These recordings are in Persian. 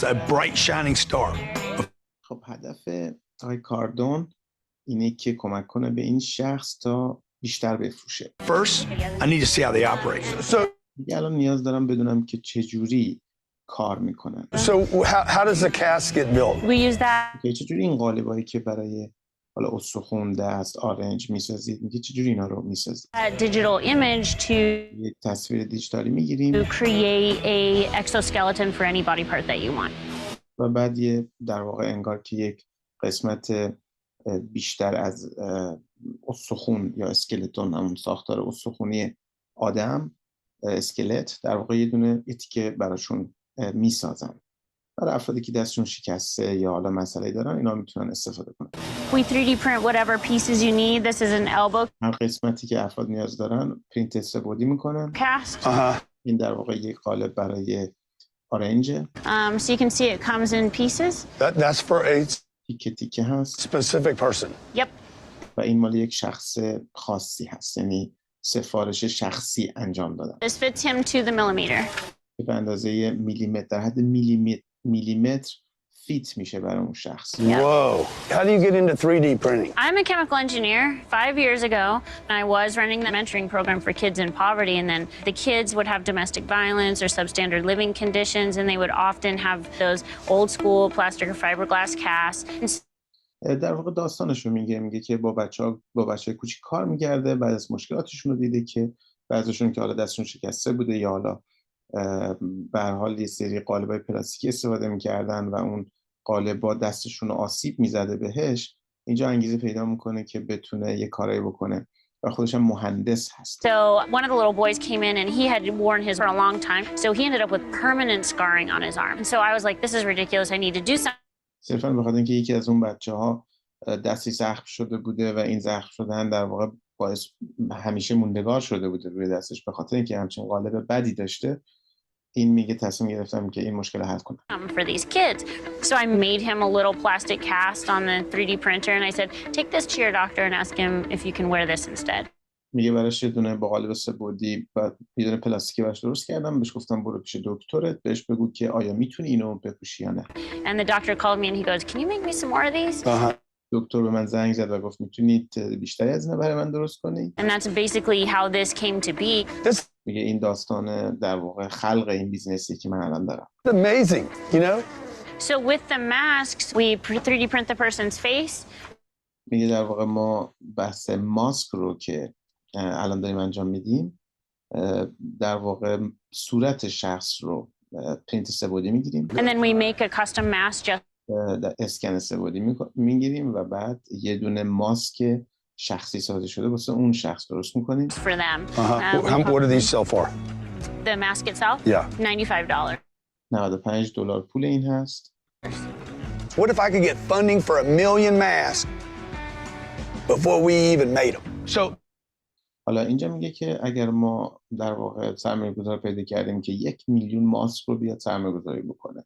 a bright shining star. خب هدف آقای کاردون اینه که کمک کنه به این شخص تا بیشتر بفروشه. First, I need to see how they operate. دیگه الان نیاز دارم بدونم که چجوری کار میکنن. So how does the cast get built? We use that. که چجوری این قالبایی که برای حالا استخوان، دست، آرنج میسازید، میگه چجوری اینا رو میسازید؟ Digital image to یک تصویر دیجیتالی میگیریم create a exoskeleton for any body part that you want. و بعد در واقع انگار که یک قسمت بیشتر از استخوان یا اسکلتون، همون ساختار استخوانی آدم، اسکلت، در واقع یه دونه تیکه براشون میسازن. برای افرادی که دستشون شکسته یا حالا مسئله دارن اینا میتونن استفاده کنن. We 3D print whatever pieces you need. This is an elbow هر قسمتی که افراد نیاز دارن پرینت استفاده میکنن. cast. این در واقع یک قالب برای آرنج. So you can see it comes in pieces. That's for a تیکه تیکه هست. specific person. Yep. و این مال یک شخص خاصی هست، یعنی سفارش شخصی انجام دادن. This fits him to the millimeter. به اندازه میلیمتر، در حد میلیمتر فیت میشه برای اون شخص. Whoa. How do you get into 3D printing? I'm a chemical engineer. 5 years ago, I was running the mentoring program for kids in poverty, and then the kids would have domestic violence or substandard living conditions, and they would often have those old school plastic or fiberglass casts. در واقع داستانشو میگه که با بچه کوچیک کار میکرده، بعد از مشکلاتشون رو دیده که بعضیشون که حالا دستشون شکسته بوده یا حالا به هر حال یه سری قالب‌های پلاستیکی استفاده میکردن و اون قالب با دستشون آسیب میزده بهش، اینجا انگیزه پیدا میکنه که بتونه یه کارایی بکنه و خودش هم مهندس هست. So one of the little boys came in and he had worn his for a long time, so he ended up with permanent scarring on his arm. And so I was like, this is ridiculous. I need to do something. صرفاً بخاطر اینکه یکی از اون بچه‌ها دستی زخم شده بوده و این زخم شدن در واقع باعث همیشه موندگار شده بوده روی دستش، به خاطر اینکه همچین قالب بدی داشته. این میگه تصمیم گرفتم که این مشکل حل کنم. For these kids. So I made him a little plastic cast on the 3D printer and I said, take this to your doctor and ask him if you can wear this instead. میگه براش یه دونه با قالب سه‌بعدی و یه دونه پلاستیکی براش درست کردم، بهش گفتم برو پیش دکترت، بهش بگو که آیا میتونی اینو بپوشی یا نه. And the doctor called me and he goes, can you make me some more of these? دکتر به من زنگ زد و گفت میتونید بیشتری از اینا برای من درست کنی؟ And that's basically how this came to be. میگه این داستان در واقع خلق این بیزنسی که من الان دارم. Amazing, you know? So with the masks, we 3D print the person's face. میگه در واقع ما بحث ماسک رو که الان داریم انجام میدیم، در واقع صورت شخص رو پرینت سه‌بعدی میگیریم. And then we make a custom mask just اسکن سه‌بعدی میگیریم و بعد یه دونه ماسک شخصی سازی شده واسه اون شخص درست میکنیم. for them. What do these sell for? The mask itself? Yeah. $95. $95 پول این هست. What if I could get funding for 1,000,000 masks before we even made them? So حالا اینجا میگه که اگر ما در واقع سرمایه‌گذار پیدا کردیم که 1,000,000 ماسک رو بیاد سرمایه‌گذاری بکنه،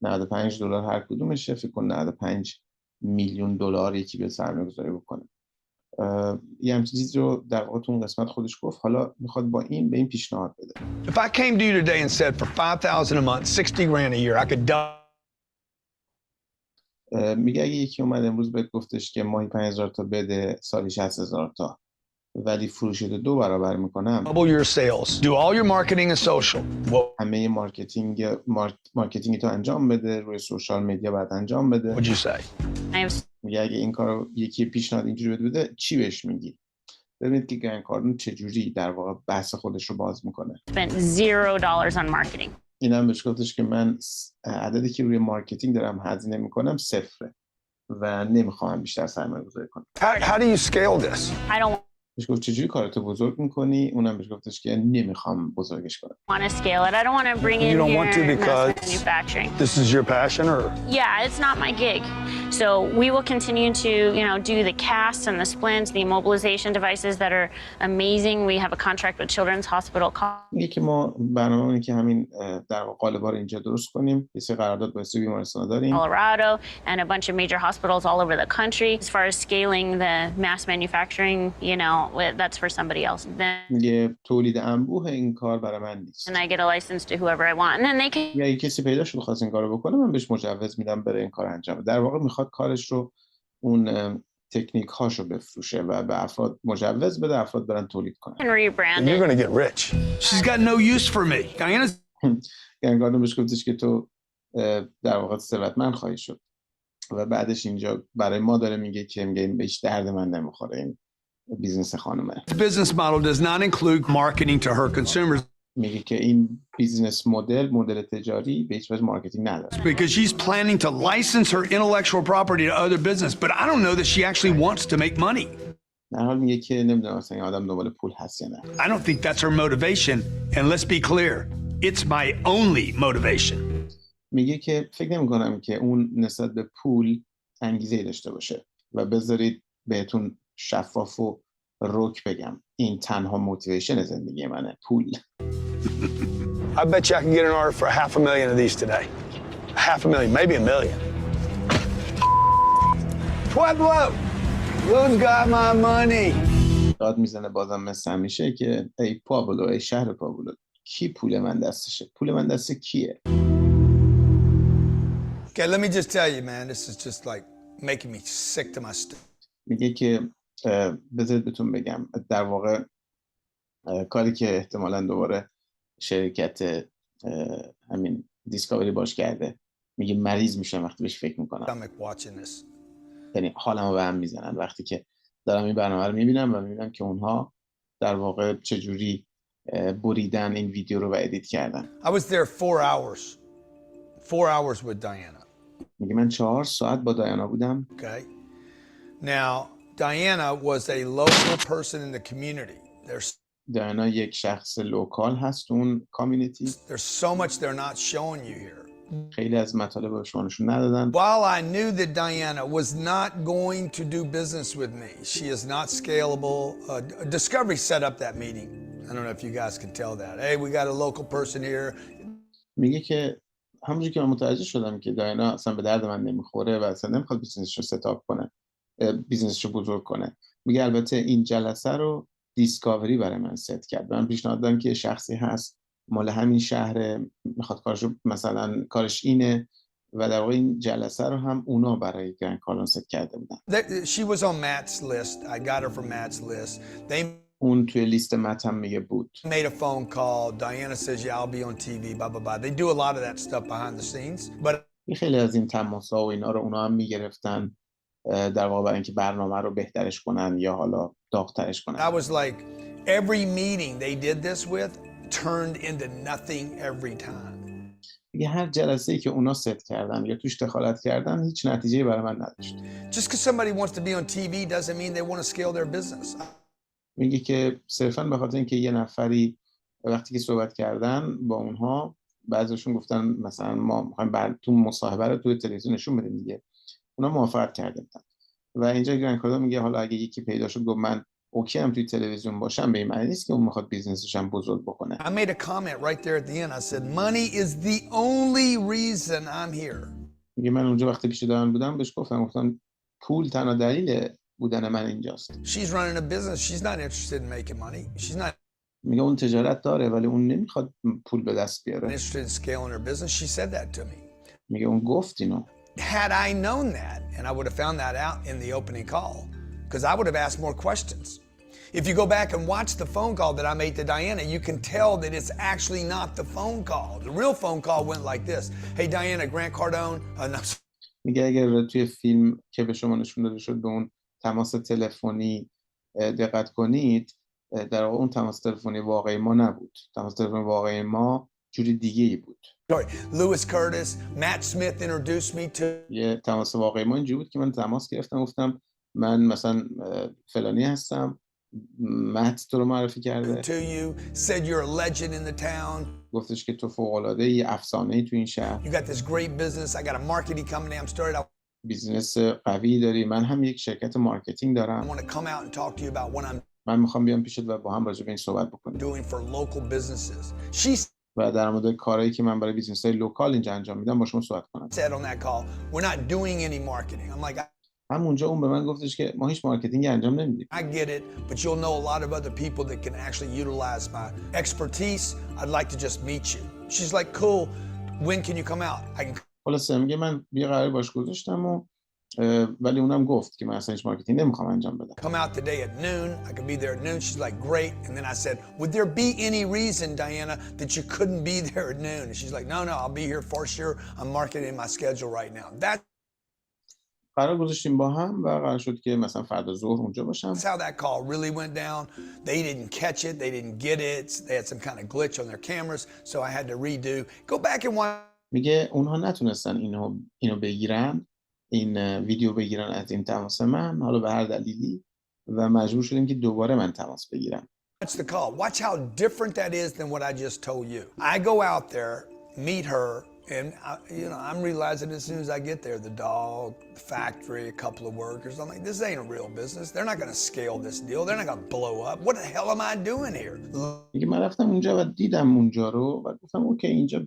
$95 هر کدومشه، فکر کن $95 میلیون یکی بیاد سرمایه‌گذاری بکنه. یه همچین چیزی رو در واقع تو اون قسمت خودش گفت. حالا میخواد با این به این پیشنهاد بده. if I came to you today and said for $5,000 a month, $60,000 a year, I could double. میگه اگه یکی اومد امروز بهت گفتش که ماهی 5,000 تا بده، سالی 60,000 تا، ولی فروشت 2 برابر میکنم، Double your sales. Do all your marketing and social. همه مارکتینگ تو انجام بده، روی سوشال مدیا بعد انجام بده. What'd you say? میگه اگه این کارو یکی پیشنهاد اینجوری بده چی بهش میگی؟ ببینید که گران کاردون چجوری در واقع بحث خودش رو باز میکنه. Spent $0 on marketing. اینم بهش گفتش که من عددی که روی مارکتینگ دارم هزینه میکنم 0 و نمیخوام بیشتر سرمایه‌گذاری کنم. How do you scale this? I don't بهش گفت چجوری کارتو بزرگ میکنی؟ اونم بهش گفتش که نمیخوام بزرگش کنم. want to scale it. I don't want to bring in You don't here want to mass because manufacturing. This is your passion, or? Yeah, it's not my gig. So we will continue to, do the casts and the splints, the immobilization devices that are amazing. We have a contract with Children's Hospital. میگه که ما برنامه اینه که همین در واقع قالب‌ها رو اینجا درست کنیم. یه سری قرارداد با سری بیمارستان داریم. Colorado and a bunch of major hospitals all over the country. As far as scaling the mass manufacturing, that's for somebody else. Then میگه تولید انبوه این کار برای من نیست. I get a license to whoever I want. And then they can یا کسی پیدا شد خواست این کارو بکنه، من بهش مجوز میدم بره این کار انجام بده. در واقع میخواد کارش رو، اون تکنیک هاشو بفروشه و به افراد مجوز بده افراد برن تولید کنن. rebrand You're it. gonna get rich. She's got no use for me. Diana's گنگاردون بهش گفتش که تو در واقع ثروتمند خواهی شد و بعدش اینجا برای ما داره میگه که میگه این به هیچ درد من نمیخوره این بیزنس خانمه. business model does not include marketing to her consumers میگه که این بیزنس مدل تجاری به هیچ وجه مارکتینگ نداره. because she's planning to license her intellectual property to other business, but I don't know that she actually wants to make money. در حال میگه که نمیدونم مثلا این آدم دنبال پول هست یا نه. I don't think that's her motivation, and let's be clear, it's my only motivation. میگه که فکر نمی‌کنم که اون نسبت به پول انگیزه‌ای داشته باشه و بذارید بهتون شفاف و رک بگم این تنها موتیویشن زندگی منه، پول. I bet you I can get an order for 500,000 of these today. 500,000, maybe $1 million. Pueblo, who's got my money? داد میزنه بازم مثل همیشه که ای پابلو، ای شهر پابلو، کی پول من دستشه؟ پول من دست کیه؟ Okay, let me just tell you, man, this is just like making me sick to my stomach. میگه که بذارید بهتون بگم در واقع کاری که احتمالاً دوباره شرکت همین دیسکاوری باش کرده، میگه مریض میشم وقتی بهش فکر میکنم. یعنی حالمو به هم میزنن وقتی که دارم این برنامه رو میبینم و میبینم که اونها در واقع چجوری بریدن این ویدیو رو و ادیت کردن. I was there 4 hours. 4 hours with Diana. میگه من 4 ساعت با دایانا بودم. Okay. Now, Diana was a local person in the community. دایانا یک شخص لوکال هست اون کامیونیتی. There's so much they're not showing you here. خیلی از مطالب رو شما نشون ندادن. While I knew that Diana was not going to do business with me, she is not scalable. Discovery set up that meeting. I don't know if you guys can tell that. Hey, we got a local person here. میگه که همونجوری که من متوجه شدم که دایانا اصلا به درد من نمیخوره و اصلا نمیخواد بیزنسش رو ستاپ کنه، بیزنسش رو بزرگ کنه. میگه البته این جلسه رو دیسکاوری برای من ست کرد. من پیشنهاد دادم که شخصی هست مال همین شهر، میخواد کارشو مثلا کارش اینه و در واقع این جلسه رو هم اونا برای گرند کارلون ست کرده بودن. She was on Matt's list. I got her from Matt's list. اون توی لیست مت هم میگه بود. Made a phone call. Diana says, yeah, I'll be on TV, blah, blah, blah. They do a lot of that stuff behind the scenes. But خیلی از این تماس‌ها و اینا رو اونا هم میگرفتن در واقع برای اینکه برنامه رو بهترش کنن یا حالا داغ‌ترش کنن. I was like, every meeting they did this with turned into nothing every time. میگه هر جلسه‌ای که اونا ست کردن یا توش دخالت کردن هیچ نتیجه‌ای برای من نداشت. Just because somebody wants to be on TV doesn't mean they want to scale their business. میگه که صرفاً به خاطر اینکه یه نفری وقتی که صحبت کردن با اونها بعضیشون گفتن مثلا ما می‌خوایم تو مصاحبه رو توی تلویزیون نشون بدیم دیگه، اونا موافقت کرده بودن و اینجا گرند کارلون میگه حالا اگه یکی پیدا شد گفت من اوکی هم توی تلویزیون باشم به این معنی نیست که اون میخواد بیزنسش هم بزرگ بکنه. I made a comment right there at the end. I said money is the only reason I'm here. میگه من اونجا وقتی پیش دارن بودم بهش گفتم پول تنها دلیل بودن من اینجاست. She's running a business. She's not interested in making money. She's not میگه اون تجارت داره ولی اون نمیخواد پول به دست بیاره. interested in scaling her business. She said that to me. میگه اون گفت اینو. Had I known that, and I would have found that out in the opening call, because I would have asked more questions. If you go back and watch the phone call that I made to Diana, you can tell that it's actually not the phone call. The real phone call went like this. Hey, Diana, Grant Cardone. No. میگه اگر توی فیلم که به شما نشون داده شد به اون تماس تلفنی دقت کنید، در واقع اون تماس تلفنی واقعی ما نبود. تماس تلفنی واقعی ما جوری دیگه‌ای بود. Sorry, Lewis Curtis, Matt Smith introduced me to. یه تماس واقعی ما اینجوری بود که من تماس گرفتم گفتم من مثلا فلانی هستم، مت تو رو معرفی کرده. To you, said you're a legend in the town. گفتش که تو فوق‌العاده‌ای، افسانه‌ای تو این شهر. You got this great business. I got a marketing company I'm started. بیزنس قوی داری. من هم یک شرکت مارکتینگ I دارم. want to come out and talk to you about what I'm من میخوام بیام پیشت و با هم راجع به این صحبت بکنیم. doing for local businesses. She و در مورد کارهایی که من برای بیزنس‌های لوکال اینجا انجام میدم با شما صحبت کنم. said on that call, we're not doing any marketing. I'm like, همونجا اون به من گفتش که ما هیچ مارکتینگ انجام نمیدیم. I get it, but you'll know a lot of other people that can actually utilize my expertise. I'd like to just meet you. She's like, cool. When can you come out? I can خلاصه میگه من یه قراری باش گذاشتم و ولی اونم گفت که من اصلا هیچ مارکتینگ نمیخوام انجام بدم. come out today at noon. I could be there at noon. She's like, great. And then I said, would there be any reason, Diana, that you couldn't be there at noon? And she's like, no, I'll be here for sure. I'm marketing my schedule right now. That's قرار گذاشتیم با هم و قرار شد که مثلا فردا ظهر اونجا باشم. how that call really went down. They didn't catch it. They didn't get it. They had some kind of glitch on their cameras. So I had to redo. Go back and watch. میگه اونها نتونستن اینو بگیرن، این ویدیو بگیرن از این تماس من، حالا به هر دلیلی، و مجبور شدیم که دوباره من تماس بگیرم. Watch the call. Watch how different that is than what I just told you. I go out there, meet her, and I'm realizing as soon as I get there, the dog, the factory, a couple of workers, I'm like, this ain't a real business. They're not going to scale this deal. They're not going to blow up. What the hell am I doing here? میگه من رفتم اونجا و دیدم اونجا رو و گفتم اوکی اینجا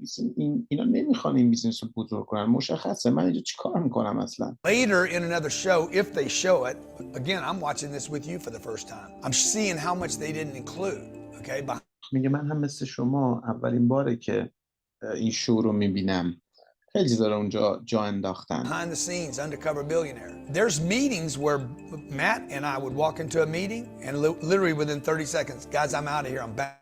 اینا نمیخوان این بیزنس رو بزرگ کنن. مشخصه من اینجا چیکار میکنم اصلا. Later in another show, if they show it, again, I'm watching this with you for the first time. I'm seeing how much they didn't include, okay? میگه من هم مثل شما اولین باره که این شو رو میبینم. خیلی چیزا رو اونجا جا انداختن. Behind the scenes, Undercover Billionaire. There's meetings where Matt and I would walk into a meeting and literally within 30 seconds, guys, I'm out of here, I'm back.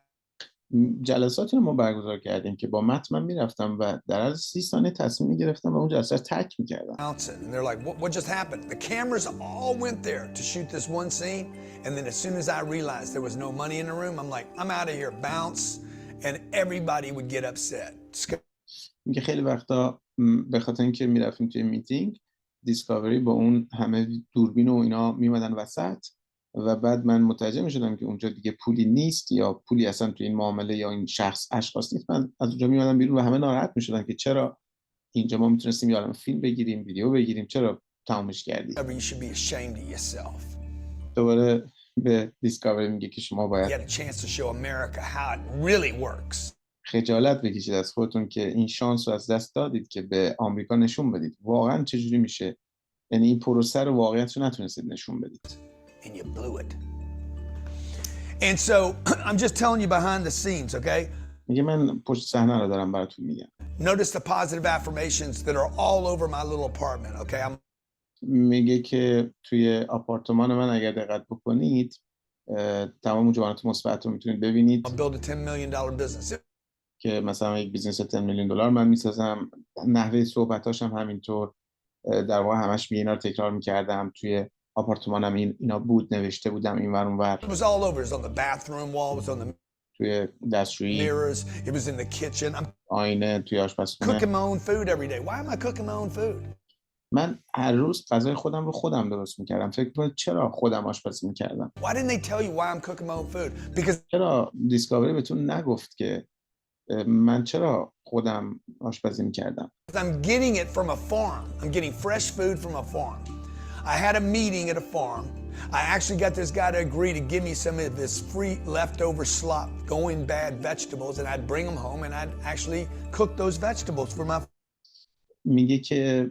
جلساتی رو ما برگزار کردیم که با مت من میرفتم و در از 30 ثانیه تصمیم میگرفتم و اون جلسه تک میکردم. And they're like, what just happened? The cameras all went there to shoot this one scene. And then as soon as I realized there was no money in the room, I'm like, I'm out of here, bounce. And everybody would get upset. میگه خیلی وقتا به خاطر اینکه میرفتیم توی میتینگ دیسکاوری با اون همه دوربین و اینا میمدن وسط و بعد من متوجه میشدم که اونجا دیگه پولی نیست یا پولی اصلا توی این معامله یا این اشخاص نیست. من از اونجا میمدم بیرون و همه ناراحت میشدن که چرا اینجا ما میتونستیم یه عالمه فیلم بگیریم، ویدیو بگیریم، چرا تمامش کردی؟ You should be ashamed of yourself. دوباره به دیسکاوری میگه که شما باید You had a chance to show America how it really works. خجالت بکشید از خودتون که این شانس رو از دست دادید که به آمریکا نشون بدید واقعا چجوری میشه. یعنی این پروسه رو واقعیتش رو نتونستید نشون بدید. And you blew it. And so I'm just telling you behind the scenes, okay? میگه من پشت صحنه رو دارم براتون میگم. Notice the positive affirmations that are all over my little apartment, okay? میگه که توی آپارتمان من اگر دقت بکنید تمام جوانات مثبت رو میتونید ببینید. I'll build a $10 million business. که مثلا یک بیزنس 10 میلیون دلار من میسازم. نحوه صحبتاش هم همینطور. در واقع همش اینا رو تکرار میکردم. توی آپارتمانم اینا بود، نوشته بودم این ور اون ور. It was all over. It was on the bathroom wall. It was on the توی دستشویی. mirrors. It was in the kitchen. I'm آینه توی آشپزخونه. cooking my own food every day. Why am I cooking my own food? من هر روز غذای خودم رو خودم درست میکردم. فکر کنید چرا خودم آشپزی میکردم؟ Why didn't they tell you why I'm cooking my own food? Because چرا دیسکاوری بهتون نگفت که من چرا خودم آشپزی میکردم؟ I'm getting it from a farm. I'm getting fresh food from a farm. I had a meeting at a farm. I actually got this guy to agree to give me some of this free leftover slop, going bad vegetables, and I'd bring them home and I'd actually cook those vegetables for my. میگه که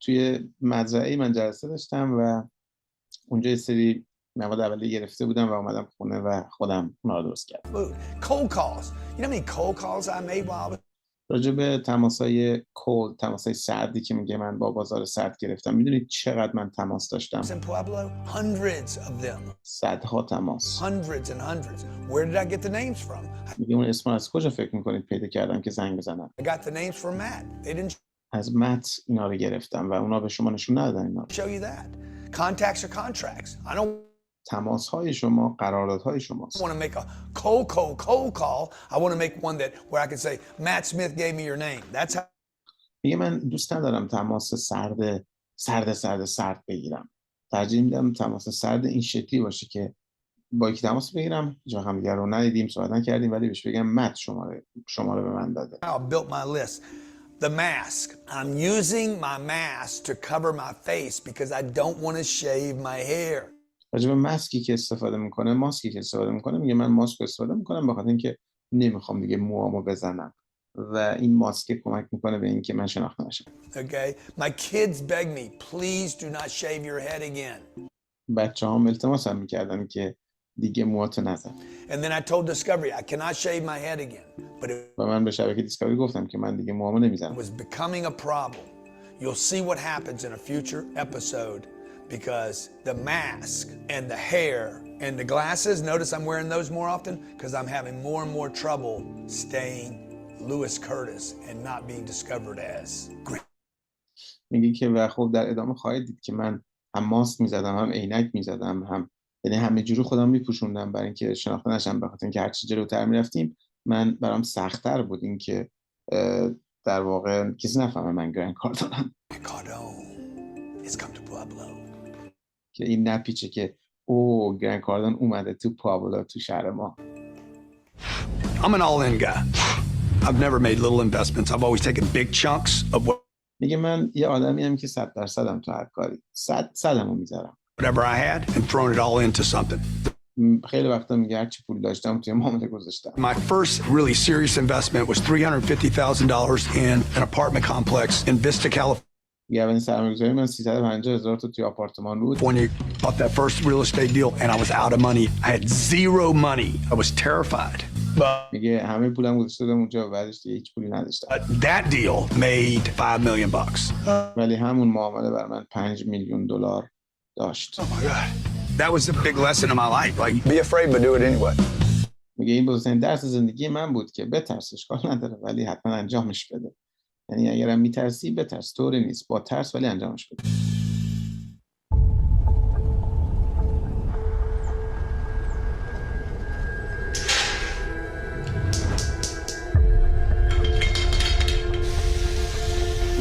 توی مزرعه من جلسه داشتم و اونجا یه سری مواد اولیه گرفته بودم و اومدم خونه و خودم اونا رو درست کردم. Cold calls. You know how many cold calls I made while I was. راجع به تماسای کولد، تماسای سردی که میگه من با بازار سرد گرفتم. میدونید چقدر من تماس داشتم؟ In Pueblo, hundreds of them. صدها تماس. Hundreds and hundreds. Where did I get the names from? میگه اون اسم از کجا فکر میکنید پیدا کردم که زنگ بزنم؟ I got the names from Matt. They didn't از مت اینا رو گرفتم و اونا به شما نشون ندادن اینا. show you that. Contacts are contracts. I don't تماس‌های شما قراردادهای شماست. want to make a cold call. I want to make one that where I can say Matt Smith gave me your name. That's how. میگه من دوست ندارم تماس سرد بگیرم. ترجیح میدم تماس سرد این شکلی باشه که با یکی تماس بگیرم، جا هم دیگه رو ندیدیم، صحبت نکردیم، ولی بهش بگم مت شماره به من داده. I built my list. The mask. I'm using my mask to cover my face because I don't want to shave my hair. راجع به ماسکی که استفاده میکنه میگه من ماسک استفاده میکنم به خاطر اینکه نمیخوام دیگه موامو بزنم. و این ماسک کمک میکنه به اینکه من شناخته نشم. Okay? My kids beg me, please do not shave your head again. بچه‌هام التماسم میکردن که دیگه موهاتو نزن. And then I told Discovery I cannot shave my head again. But it و من به شبکه دیسکاوری گفتم که من دیگه موهامو نمیزنم. was becoming a problem. You'll see what happens in a future episode because the mask and the hair and the glasses, notice I'm wearing those more often because I'm having more and more trouble staying Lewis Curtis and not being discovered as Grant. میگه که و خب در ادامه خواهید دید که من هم ماسک میزدم هم عینک میزدم هم یعنی همه جوری خودم میپوشوندم برای اینکه شناخته نشم، به خاطر اینکه هر چی جلوتر میرفتیم من برام سخت‌تر بود اینکه در واقع کسی نفهمه من گرند کاردانم. It's come to Pueblo. که این نپیچه که او گرند کاردان اومده تو پابلو، تو شهر ما. I'm an all-in guy. I've never made little investments. I've always taken big chunks of میگه من یه آدمیم که 100%م تو هر کاری 100%مو میذارم. whatever I had and thrown it all into something. خیلی وقتا میگه هر چی پول داشتم توی معامله گذاشتم. My first really serious investment was $350,000 in an apartment complex in Vista, California. میگه اولین سرمایه‌گذاری من 350,000 توی آپارتمان بود. When you bought that first real estate deal and I was out of money. I had zero money. I was terrified. میگه همه پولم گذاشته بودم اونجا و بعدش دیگه هیچ پولی نداشتم. That deal made $5 million. ولی همون معامله بر من $5 میلیون داشت. Oh my God. That was the big lesson of my life. Like, be afraid but do it anyway. میگه این بزرگترین درس زندگی من بود که بترس، اشکال نداره ولی حتما انجامش بده. یعنی اگرم میترسی بترس، طوری نیست، با ترس ولی انجامش بده.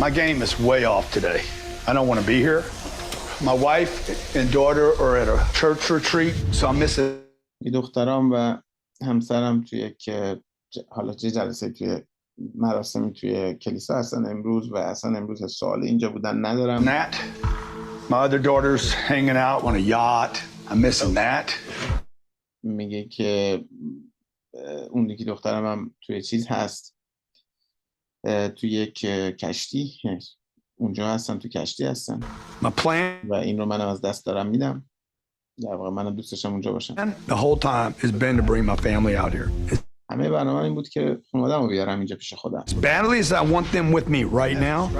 My game is way off today. I don't want to be here. My wife and daughter are at a church retreat, so I'm missing. دخترام و همسرم توی یک حالا چه جلسه توی مراسمی توی کلیسا هستن امروز و اصلا امروز سوال اینجا بودن ندارم. That. My other daughter's hanging out on a yacht. I'm missing that. میگه که اون یکی دخترم هم توی چیز هست، توی یک کشتی اونجا هستن، توی کشتی هستن. My plan و این رو منم از دست دارم میدم. در واقع منم دوست داشتم اونجا باشم. the whole time has been to bring my family out here. همه برنامه این بود که خانواده‌مو بیارم اینجا پیش خودم. Badly as I want them with me right now.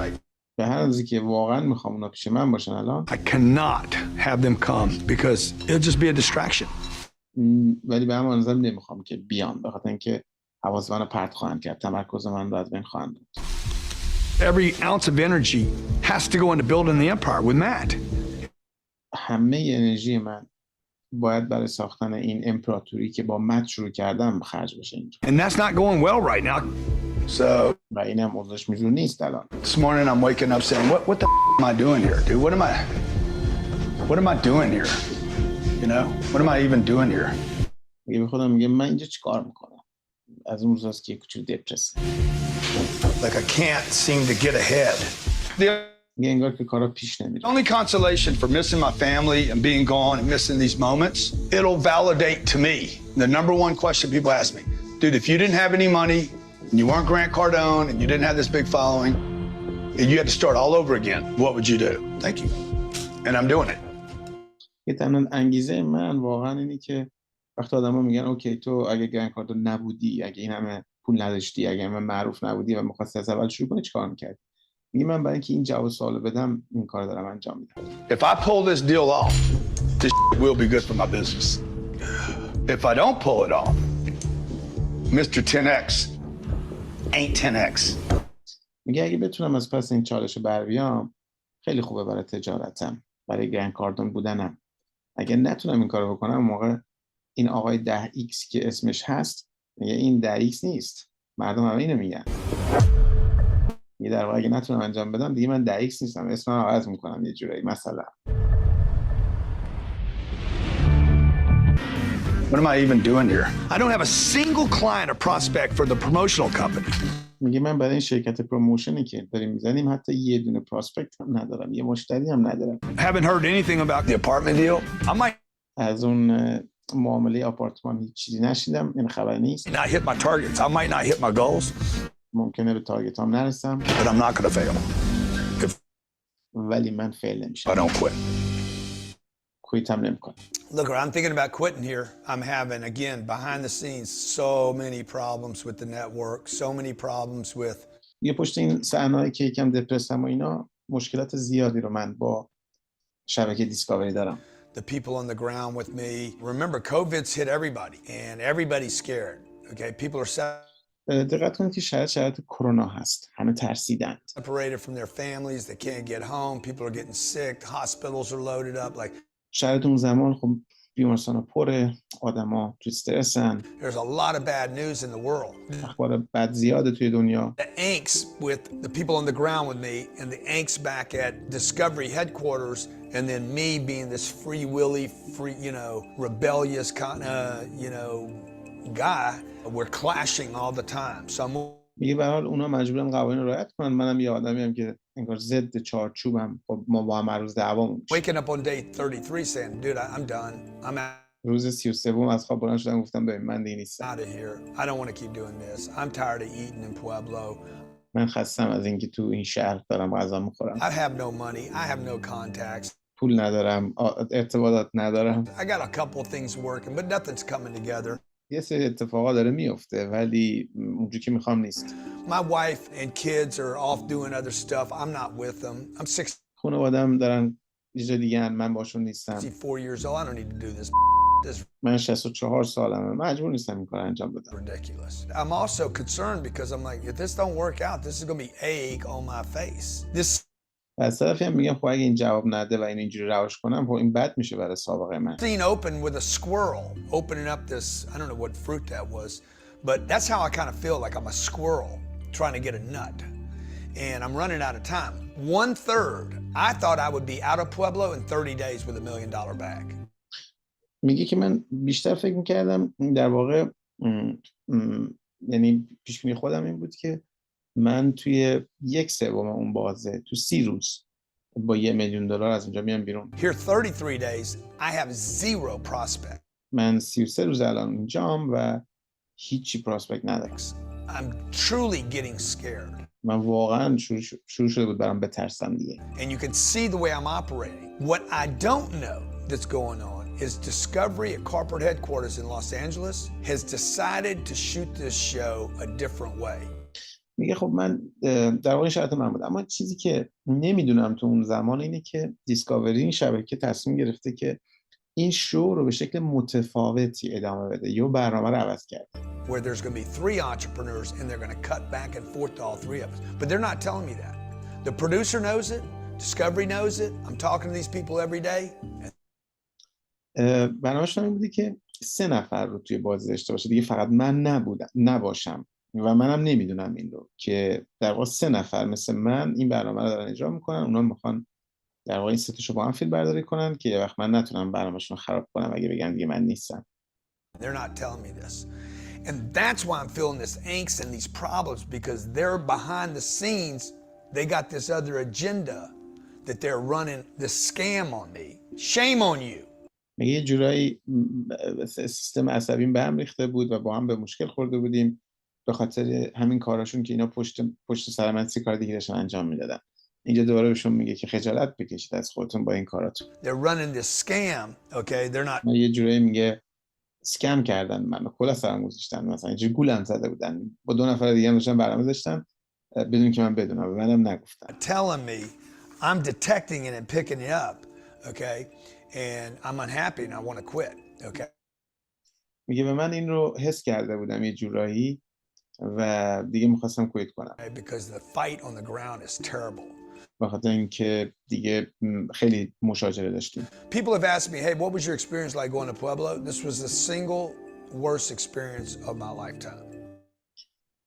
به هر حالتی که واقعا میخوام اونا پیش من باشن الان. I cannot have them come because it'll just be a distraction. ولی به همون نظر نمیخوام که بیان، به خاطر اینکه حواس منو پرت خواهند کرد، تمرکز من رو از بین خواهند بود. Every ounce of energy has to go into building the empire with Matt. همه انرژی من باید برای ساختن این امپراتوری که با مت شروع کردم خرج بشه اینجا. And that's not going well right now. So و اینم اوضاعش میجور نیست الان. this morning I'm waking up saying, what the am I doing here, dude? What am I doing here? You know, what am I even doing here? میگه به خودم میگه من اینجا چیکار میکنم؟ از اون روزاست که کوچولو دپرس. Like I can't seem to get ahead. میگه انگار که کارا پیش نمیره. Only consolation for missing my family and being gone and missing these moments, it'll validate to me the number one question people ask me. Dude, if you didn't have any money, and you weren't Grant Cardone, and you didn't have this big following, and you had to start all over again, what would you do? Thank you. And I'm doing it. یه تنها انگیزه من واقعا اینه که وقتی آدما میگن اوکی تو اگه گرند کاردون نبودی، اگه این همه پول نداشتی، اگه همه معروف نبودی و می‌خواستی از اول شروع کنی چیکار می‌کردی؟ میگم من برای اینکه این جواب سوالو بدم این کار دارم انجام میدم. If I pull this deal off, this will be good for my business. If I don't pull it off, Mr. 10X ain't 10X. میگه اگه بتونم از پس این چالش بر بیام خیلی خوبه برای تجارتم، برای گرند کاردون بودنم. اگه نتونم این کارو بکنم موقع این آقای 10X که اسمش هست میگه این 10X نیست. مردم همه اینو میگن. یه در واقع اگه نتونم انجام بدم دیگه من 10X نیستم، اسمم عوض میکنم یه جورایی. مثلا What am I even doing here? I don't have a single client or prospect for the promotional company. میگه من برای این شرکت پروموشنی که داریم میزنیم حتی یه دونه پراسپکت هم ندارم، یه مشتری هم ندارم. Haven't heard anything about the apartment deal. I might از اون معامله آپارتمان هیچ چیزی نشیدم، این خبر نیست. not hit my targets. I might not hit my goals. ممکنه به تارگت هم نرسم But I'm not going to fail if ولی من فیل I نمیشم، don't quit. کویت هم نمیکنم. Look, I'm thinking about quitting here. I'm having, again, behind the scenes, so many problems with the network, so many problems with یه پشت این صحنه‌ای که یکم دپرسم و اینا، مشکلات زیادی رو من با شبکه دیسکاوری دارم. the people on the ground with me. Remember, COVID's hit everybody, and everybody's scared. Okay, people are دقت کنید که شرایط کرونا هست، همه ترسیدند. separated from their families. They can't get home. People are getting sick. Hospitals are loaded up. Like شرایط اون زمان خب بیمارستانا پره، آدما تو استرسن، there's a lot of bad news in the world. اخبار بد زیاده توی دنیا. The angst with the people on the ground with me, and the angst back at Discovery headquarters, and then me being this free willy, rebellious kind of, guy. We're clashing all the time. So I'm میگه به هر حال اونا مجبورن قوانین رو رعایت کنن، منم یه آدمیم که انگار ضد چارچوبم. خب ما با هم هر روز دعوامون میشه. waking up on day 33 saying, dude, I'm done. I'm روز 33 از خواب بلند شدم گفتم ببین من دیگه نیستم. out of here. I don't want to keep doing this. I'm tired of eating in Pueblo. من خستم از اینکه تو این شهر دارم غذا میخورم. I have no money. I have no contacts. پول ندارم، ارتباطات ندارم. I got a couple of things working, but nothing's coming together. یه سری اتفاقا داره میفته ولی اونجوری که میخوام نیست. My wife and kids are off doing other stuff. I'm not with them. I'm خانواده‌ام دارن یه جای دیگه ان، من باشون نیستم. 64 years old. I don't need to do this. This is من 64 سالمه، مجبور نیستم این کار انجام بدم. ridiculous. I'm also concerned because I'm like, if this don't work out, this is going to be egg on my face. This از طرفی هم میگم خب اگه این جواب نده و اینجوری رواج کنم خب این بد میشه برای سابقه من. scene opened with a squirrel opening up this, I don't know what fruit that was, but that's how I kind of feel, like I'm a squirrel trying to get a nut. And I'm running out of time. 1/3, I thought I would be out of Pueblo in 30 days with $1 million bag. میگه که من بیشتر فکر میکردم در واقع یعنی پیش بینی خودم این بود که من توی 1/3 اون بازه تو 30 روز با $1 میلیون از اینجا میام بیرون. Here 33 days, I have 0 prospect. من 33 روز الان اینجام و هیچی پراسپکت ندارم. I'm truly getting scared. من واقعا شروع شده بود برام بترسم دیگه. And you can see the way I'm operating. What I don't know that's going on is Discovery at corporate headquarters in Los Angeles has decided to shoot this show a different way. میگه خب من در واقع شرط من بود، اما چیزی که نمیدونم تو اون زمان اینه که دیسکاوری این شبکه تصمیم گرفته که این شو رو به شکل متفاوتی ادامه بده یا برنامه رو عوض کرده. Where there's going to be 3 entrepreneurs and they're going to cut back and forth to all 3 of us. But they're not telling me that. The producer knows it. Discovery knows it. I'm talking to these people every day. برنامه‌شون این بودی که 3 نفر رو توی بازی داشته باشه، دیگه فقط من نباشم و منم نمیدونم این رو که در واقع 3 نفر مثل من این برنامه رو دارن اجرا میکنن. اونا میخوان در واقع این 3 تاشو با هم فیلم برداری کنن که یه وقت من نتونم برنامه‌شون رو خراب کنم اگه بگن دیگه من نیستم. They're not telling me this. And that's why I'm feeling this angst and these problems, because they're behind the scenes. They got this other agenda that they're running this scam on me. Shame on you. میگه یه جورایی سیستم عصبیم به هم ریخته بود و با هم به مشکل خورده بودیم به خاطر همین کاراشون که اینا پشت سر من 30 کار دیگه داشتن انجام میدادن. اینجا دوباره بهشون میگه که خجالت بکشید از خودتون با این کاراتون. They're running this scam, okay? They're not. یه جورایی میگه اسکم کردن منو، کلا سرم گذاشتن، مثلا اینجوری گولم زده بودن، با 2 نفر دیگه هم داشتن برنامه داشتن بدون که من بدونم، به منم نگفتن. Telling me I'm detecting it and picking it up, okay? And I'm unhappy and I want to quit, okay? میگه به من این رو حس کرده بودم یه جورایی و دیگه میخواستم کویت کنم. Because the fight on the ground is terrible. به خاطر اینکه دیگه خیلی مشاجره داشتیم. People have asked me, hey, what was your experience like going to Pueblo? This was the single worst experience of my lifetime.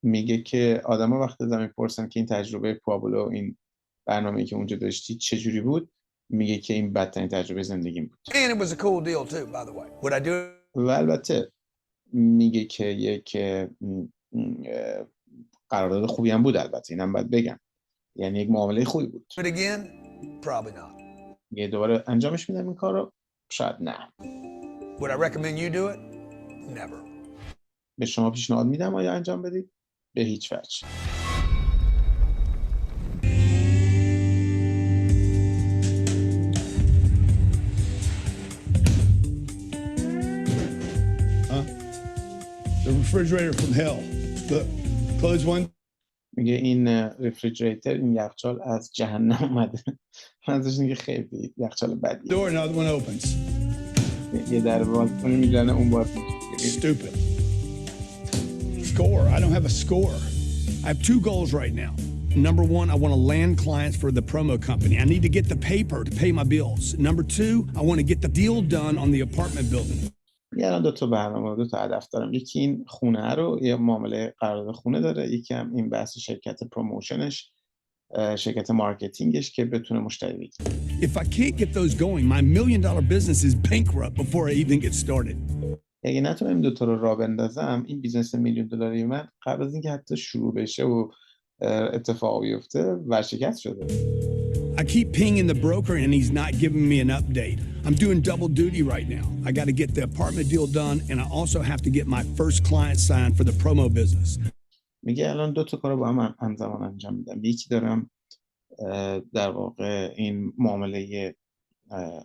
میگه که آدما وقتی ازم میپرسن که این تجربه پوابلو، این برنامه‌ای که اونجا داشتی چجوری بود، میگه که این بدترین تجربه زندگیم بود. And it was a cool deal too, by the way. Would I do it? و البته میگه که یک قرارداد خوبی هم بود، البته اینم باید بگم، یعنی یک معامله خوبی بود. It again? Probably not. یه دوباره انجامش میدم این کارو؟ شاید نه. Would I recommend you do it? Never. به شما پیشنهاد میدم آیا انجام بدید؟ به هیچ وجه. The refrigerator from hell. Look, close one. میگه این رفریجریتر، این یخچال از جهنم اومده. منظورش اینه که خیلی یخچال بدیه. Door, another one opens. یه در بالکن میزنه اون باز میشه. Stupid. Score. I don't have a score. I have two goals right now. Number one, I want to land clients for the promo company. I need to get the paper to pay my bills. Number two, I want to get the deal done on the apartment building. الان دو تا برنامه، دو تا هدف دارم. یکی این خونه رو، یه معامله قرارداد خونه داره، یکی هم این بحث شرکت پروموشنش، شرکت مارکتینگش که بتونه مشتری بگیره. If I can't get those going, my $1 million business is bankrupt before I even get started. اگه نتونم این دو تا رو راه بندازم، این بیزنس $1 میلیون من قبل از اینکه حتی شروع بشه و اتفاق بیفته ورشکست شده. I keep pinging the broker and he's not giving me an update. I'm doing double duty right now. I got to get the apartment deal done and I also have to get my first client signed for the promo business. میگه الان دو تا کار رو با هم همزمان انجام میدم. یکی دارم در واقع این معامله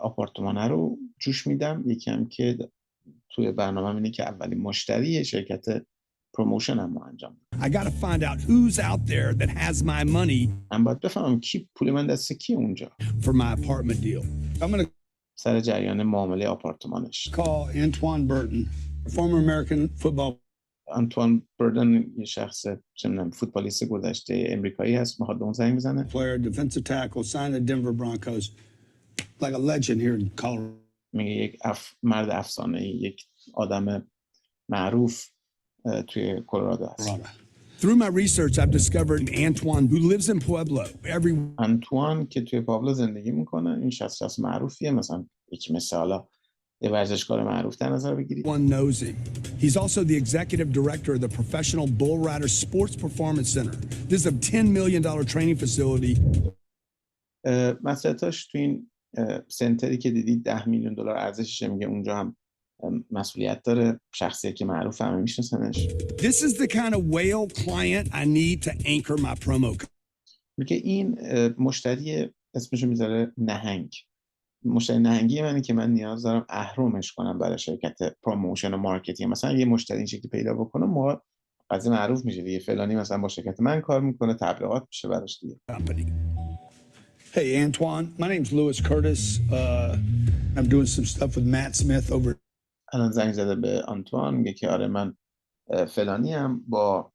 آپارتمانه رو جوش میدم، یکی هم که توی برنامه اینه که اولین مشتری شرکت پروموشن هم انجام بدم. I got to find out who's out there that has my money. من باید بفهمم کی پول من دست کی اونجا. For my apartment deal. I'm going to سر جریان معامله آپارتمانش. call Antoine Burton, a former American football. آنتوان بردن یه شخص فوتبالیست گذشته امریکایی هست، میخواد به اون زنگ بزنه. Player, defensive tackle, signed the Denver Broncos, like a legend here in Colorado. میگه یک مرد افسانه‌ای، یک آدم معروف توی کلرادو هست. Through my research, I've discovered Antoine, who lives in Pueblo. آنتوان که توی پابلو زندگی میکنه، این شخص معروفیه، مثلا یکی مثل حالا یه ورزشکار معروف در نظر بگیرید. One knows him. He's also the executive director of the Professional Bull Rider Sports Performance Center. This is a $10 million training facility. مسئلهاش تو این سنتری که دیدید $10 میلیون ارزششه، میگه اونجا هم مسئولیت داره، شخصیه که معروفه، همه میشناسنش. This is the kind of whale client I need to anchor my promo. میگه این مشتری اسمشو میذاره نهنگ. مشتری نهنگی منه که من نیاز دارم اهرمش کنم برای شرکت پروموشن و مارکتینگ. مثلا یه مشتری این شکلی پیدا بکنه، موقع قضیه معروف میشه دیگه، فلانی مثلا با شرکت من کار میکنه، تبلیغات میشه براش دیگه. Hey Antoine, my name's Louis Curtis. I'm doing some stuff with Matt Smith over. الان زنگ زده به آنتوان، میگه که آره من فلانی ام، با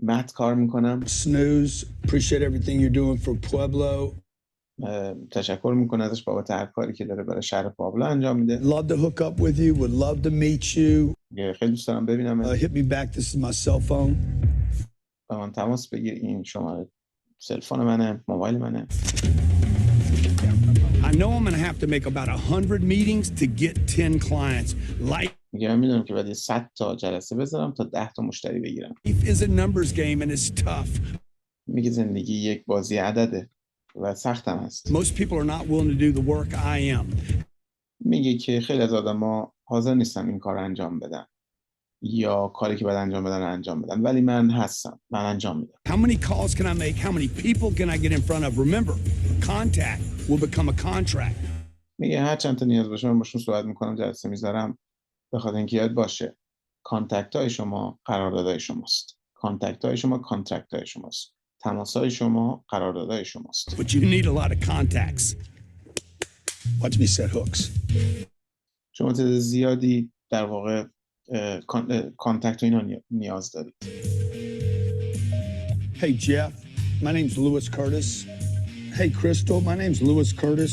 مت کار میکنم. Snooze, appreciate everything you're doing for Pueblo. تشکر میکنه ازش بابت هر کاری که داره برای شهر پابلو انجام میده. Love to hook up with you, would love to meet you. خیلی دوست دارم ببینم. Hit me back, this is my cell phone. با من تماس بگیر، این شماره سلفون منه، موبایل منه. I know I'm going to have to make about 100 meetings to get 10 clients. Life میگه من میدونم که باید 100 تا جلسه بذارم تا 10 تا مشتری بگیرم. is a numbers game and it's tough. میگه زندگی یک بازی عدده و سخت هم هست. Most people are not willing to do the work I am. میگه که خیلی از آدما حاضر نیستن این کار انجام بدن یا کاری که باید انجام بدن رو انجام بدن، ولی من هستم، من انجام میدم. How many calls can I make? How many people can I get in front of? Remember, contact will become a contract. میگه هر چند تا نیاز باشه من باشون صحبت میکنم، جلسه میذارم، به خاطر اینکه یاد باشه کانتکت های شما قراردادهای شماست، کانتکت های شما کانترکت های شماست، تماس های شما قراردادهای شماست. But you need a lot of contacts. Watch me set hooks. شما تعداد زیادی در واقع کانتکت و اینا نیاز دارید. Hey Jeff, my name's Louis Curtis. Hey Crystal, my name's Louis Curtis.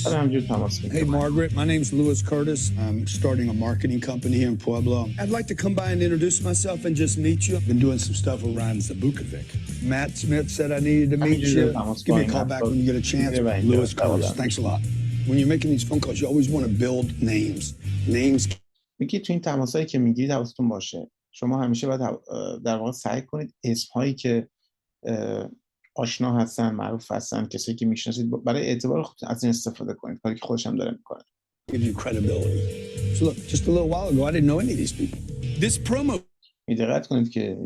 Hey Margaret, my name's Louis Curtis. I'm starting a marketing company here in Pueblo. I'd like to come by and introduce myself and just meet you. I've been doing some stuff with Ryan Zabukovic. Matt Smith said I needed to meet you. Give me a call back when you get a chance. Louis Curtis, thanks a lot. When you're making these phone calls, you always want to build names. Names. میگی تو این تماسایی که میگیرید حواستون باشه، شما همیشه باید در واقع سعی کنید اسم‌هایی که آشنا هستن، معروف هستن، کسایی که میشناسید برای اعتبار خودتون از این استفاده کنید، کاری که خودش هم داره میکنه. Gives you credibility. So look, just a little while ago I didn't know any of these people. This promo دقت کنید که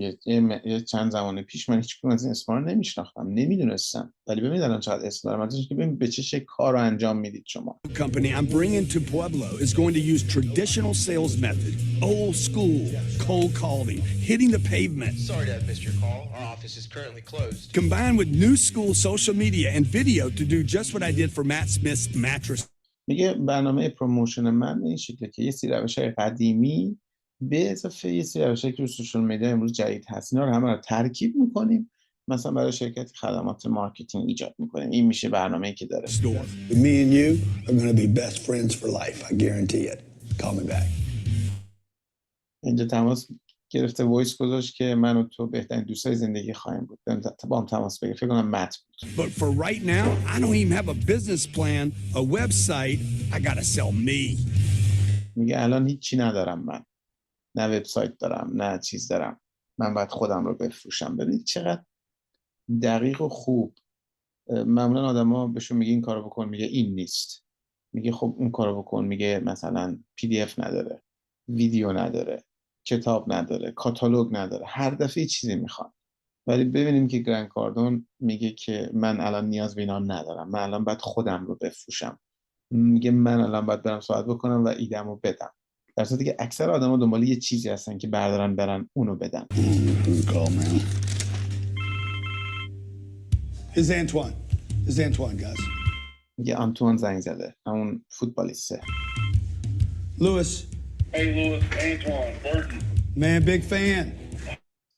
یه چند زمان پیش من هیچ کدوم از این اسما رو نمیشناختم، نمیدونستم، ولی ببینید الان چقدر اسم دارم. ازش که ببین به چه شکل کار رو انجام میدید شما. Company I'm bringing to Pueblo is going to use traditional sales method, old school, cold calling, hitting the pavement. Sorry to have missed your call. Our office is currently closed. Combined with new school social media and video to do just what I did for Matt Smith's mattress. میگه برنامه پروموشن من این شکله که یه سری روش‌های قدیمی به اضافه یه سری روش‌هایی که رو سوشال مدیا امروز جدید هست، اینا رو همه رو ترکیب می‌کنیم، مثلا برای شرکت خدمات مارکتینگ ایجاد می‌کنیم. این میشه برنامه‌ای که داره. Me and you are going to be best friends for life. I guarantee it. Call me back. اینجا تماس گرفته وایس گذاشت که من و تو بهترین دوستای زندگی خواهیم بود. با هم تماس بگیر. فکر کنم مت بود. But for right now, I don't even have a business plan, a website. I got to sell me. میگه الان هیچی ندارم من. نه وبسایت دارم، نه چیز دارم. من باید خودم رو بفروشم. ببینید چقدر دقیق و خوب. معمولا آدما بهشون میگه این کارو بکن، میگه این نیست. میگه خب اون کارو بکن، میگه مثلا PDF نداره، ویدیو نداره، کتاب نداره، کاتالوگ نداره، هر دفعه چیزی میخوان. ولی ببینیم که گرند کاردون میگه که من الان نیاز به اینا ندارم، من الان باید خودم رو بفروشم. میگه من الان باید برم صحبت بکنم و ایدمو بدم. در صورتی که اکثر آدما دنبال یه چیزی هستن که بردارن برن اونو بدن. Is Antoine, guys. میگه آنتوان زنگ زده، همون فوتبالیسته. Lewis. Hey, Lewis, Antoine, Burton. Man, big fan.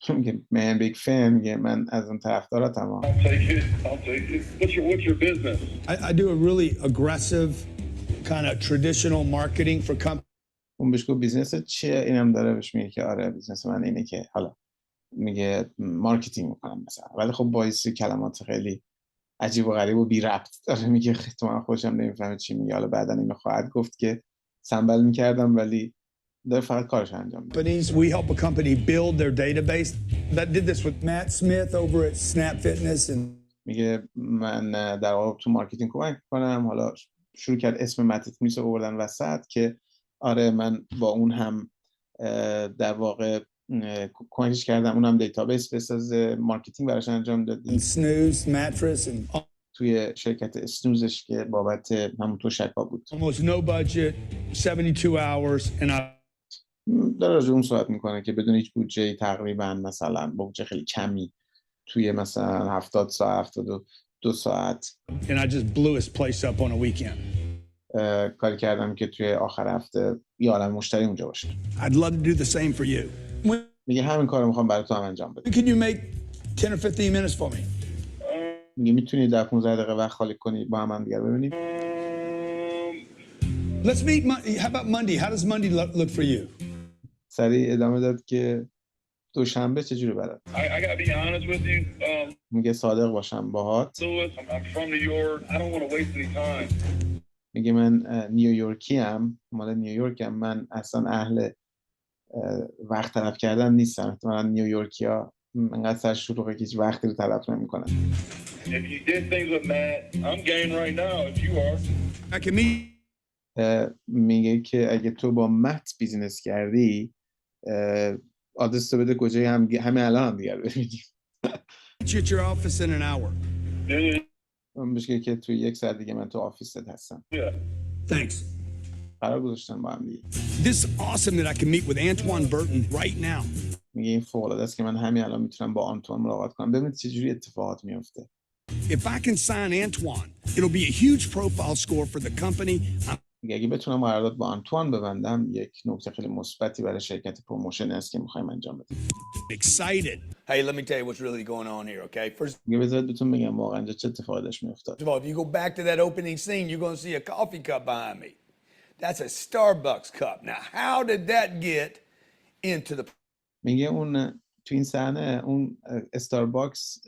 میگه من بیگ فن، میگه من از اون طرفداراتم. I'll take it. What's your business? I do a really aggressive kind of traditional marketing for companies. اون بهش گفت بیزنس چیه؟ اینم داره بهش میگه که آره بیزنس من اینه که حالا میگه مارکتینگ میکنم مثلا، ولی خب با کلمات خیلی عجیب و غریب و بی ربط داره میگه. تو من خودم نمیفهمم چی میگه. حالا بعدا اینو خواهد گفت که سنبل میکردم، ولی داره فقط کارش انجام میده. We help a company build their database. That did this with Matt Smith over at Snap Fitness and میگه من در واقع تو مارکتینگ کمک میکنم. حالا شروع کرد اسم مت اسمیت رو آوردن وسط که آره من با اون هم در واقع کمکش کردم، اونم دیتابیس بسازه، مارکتینگ براش انجام دادیم. Snooze mattress and توی شرکت اسنوزش که بابت همون توشک‌ها بود. almost no budget, 72 hours and داره راجع اون صحبت میکنه که بدون هیچ بودجه تقریبا، مثلا با بودجه خیلی کمی، توی مثلا 70 ساعت 72 ساعت I just blew his place up on a weekend. کاری کردم که توی آخر هفته یه عالم مشتری اونجا باشه. I'd love to do the same for you. میگه همین کارو میخوام برای تو هم انجام بدم. Can you make 10 or 15 minutes for me? میگه میتونی در 15 دقیقه وقت خالی کنی با هم دیگه ببینیم. Let's meet how about Monday? How does Monday look for you? سریع ادامه داد که دوشنبه چجوری برات؟ I gotta be honest with you, میگه صادق باشم باهات. Lewis. I'm from New York. I don't want to waste any time. میگه من نیویورکی ام، مال نیویورکم، من اصلا اهل وقت تلف کردن نیستم. احتمالاً نیویورکیا انقدر سر شلوغه که هیچ وقتی رو تلف نمی‌کنن. If you did things with Matt, I'm game right now. If you are. I can meet میگه که اگه تو با مت بیزینس کردی، آدرس تو بده کجایی، همه الان هم دیگر ببینیم. you at your office in an hour. Yeah. اون بشه که توی 1 ساعت دیگه من تو آفیست هستم. Thanks. قرار گذاشتن با هم دیگه. This is awesome that I can meet with Antoine Burton right now. میگه این فوق‌العاده است که من همین الان میتونم با آنتوان ملاقات کنم. ببینید چه جوری اتفاقات میفته. If I can sign Antoine, it'll be a huge profile score for the company. میگه اگه بتونم قرارداد با آنتوان ببندم، یک نکته خیلی مثبتی برای شرکت پروموشن است که می‌خوایم انجام بدیم. Excited. Hey, let me tell you what's really going on here, okay? First میگه بذارید بهتون بگم واقعا اینجا چه اتفاقی داشت میافتاد. of all, if you go back to that opening scene, you're going to see a coffee cup behind me. That's a Starbucks cup. Now, how did that get into the... میگه اون تو این صحنه اون استارباکس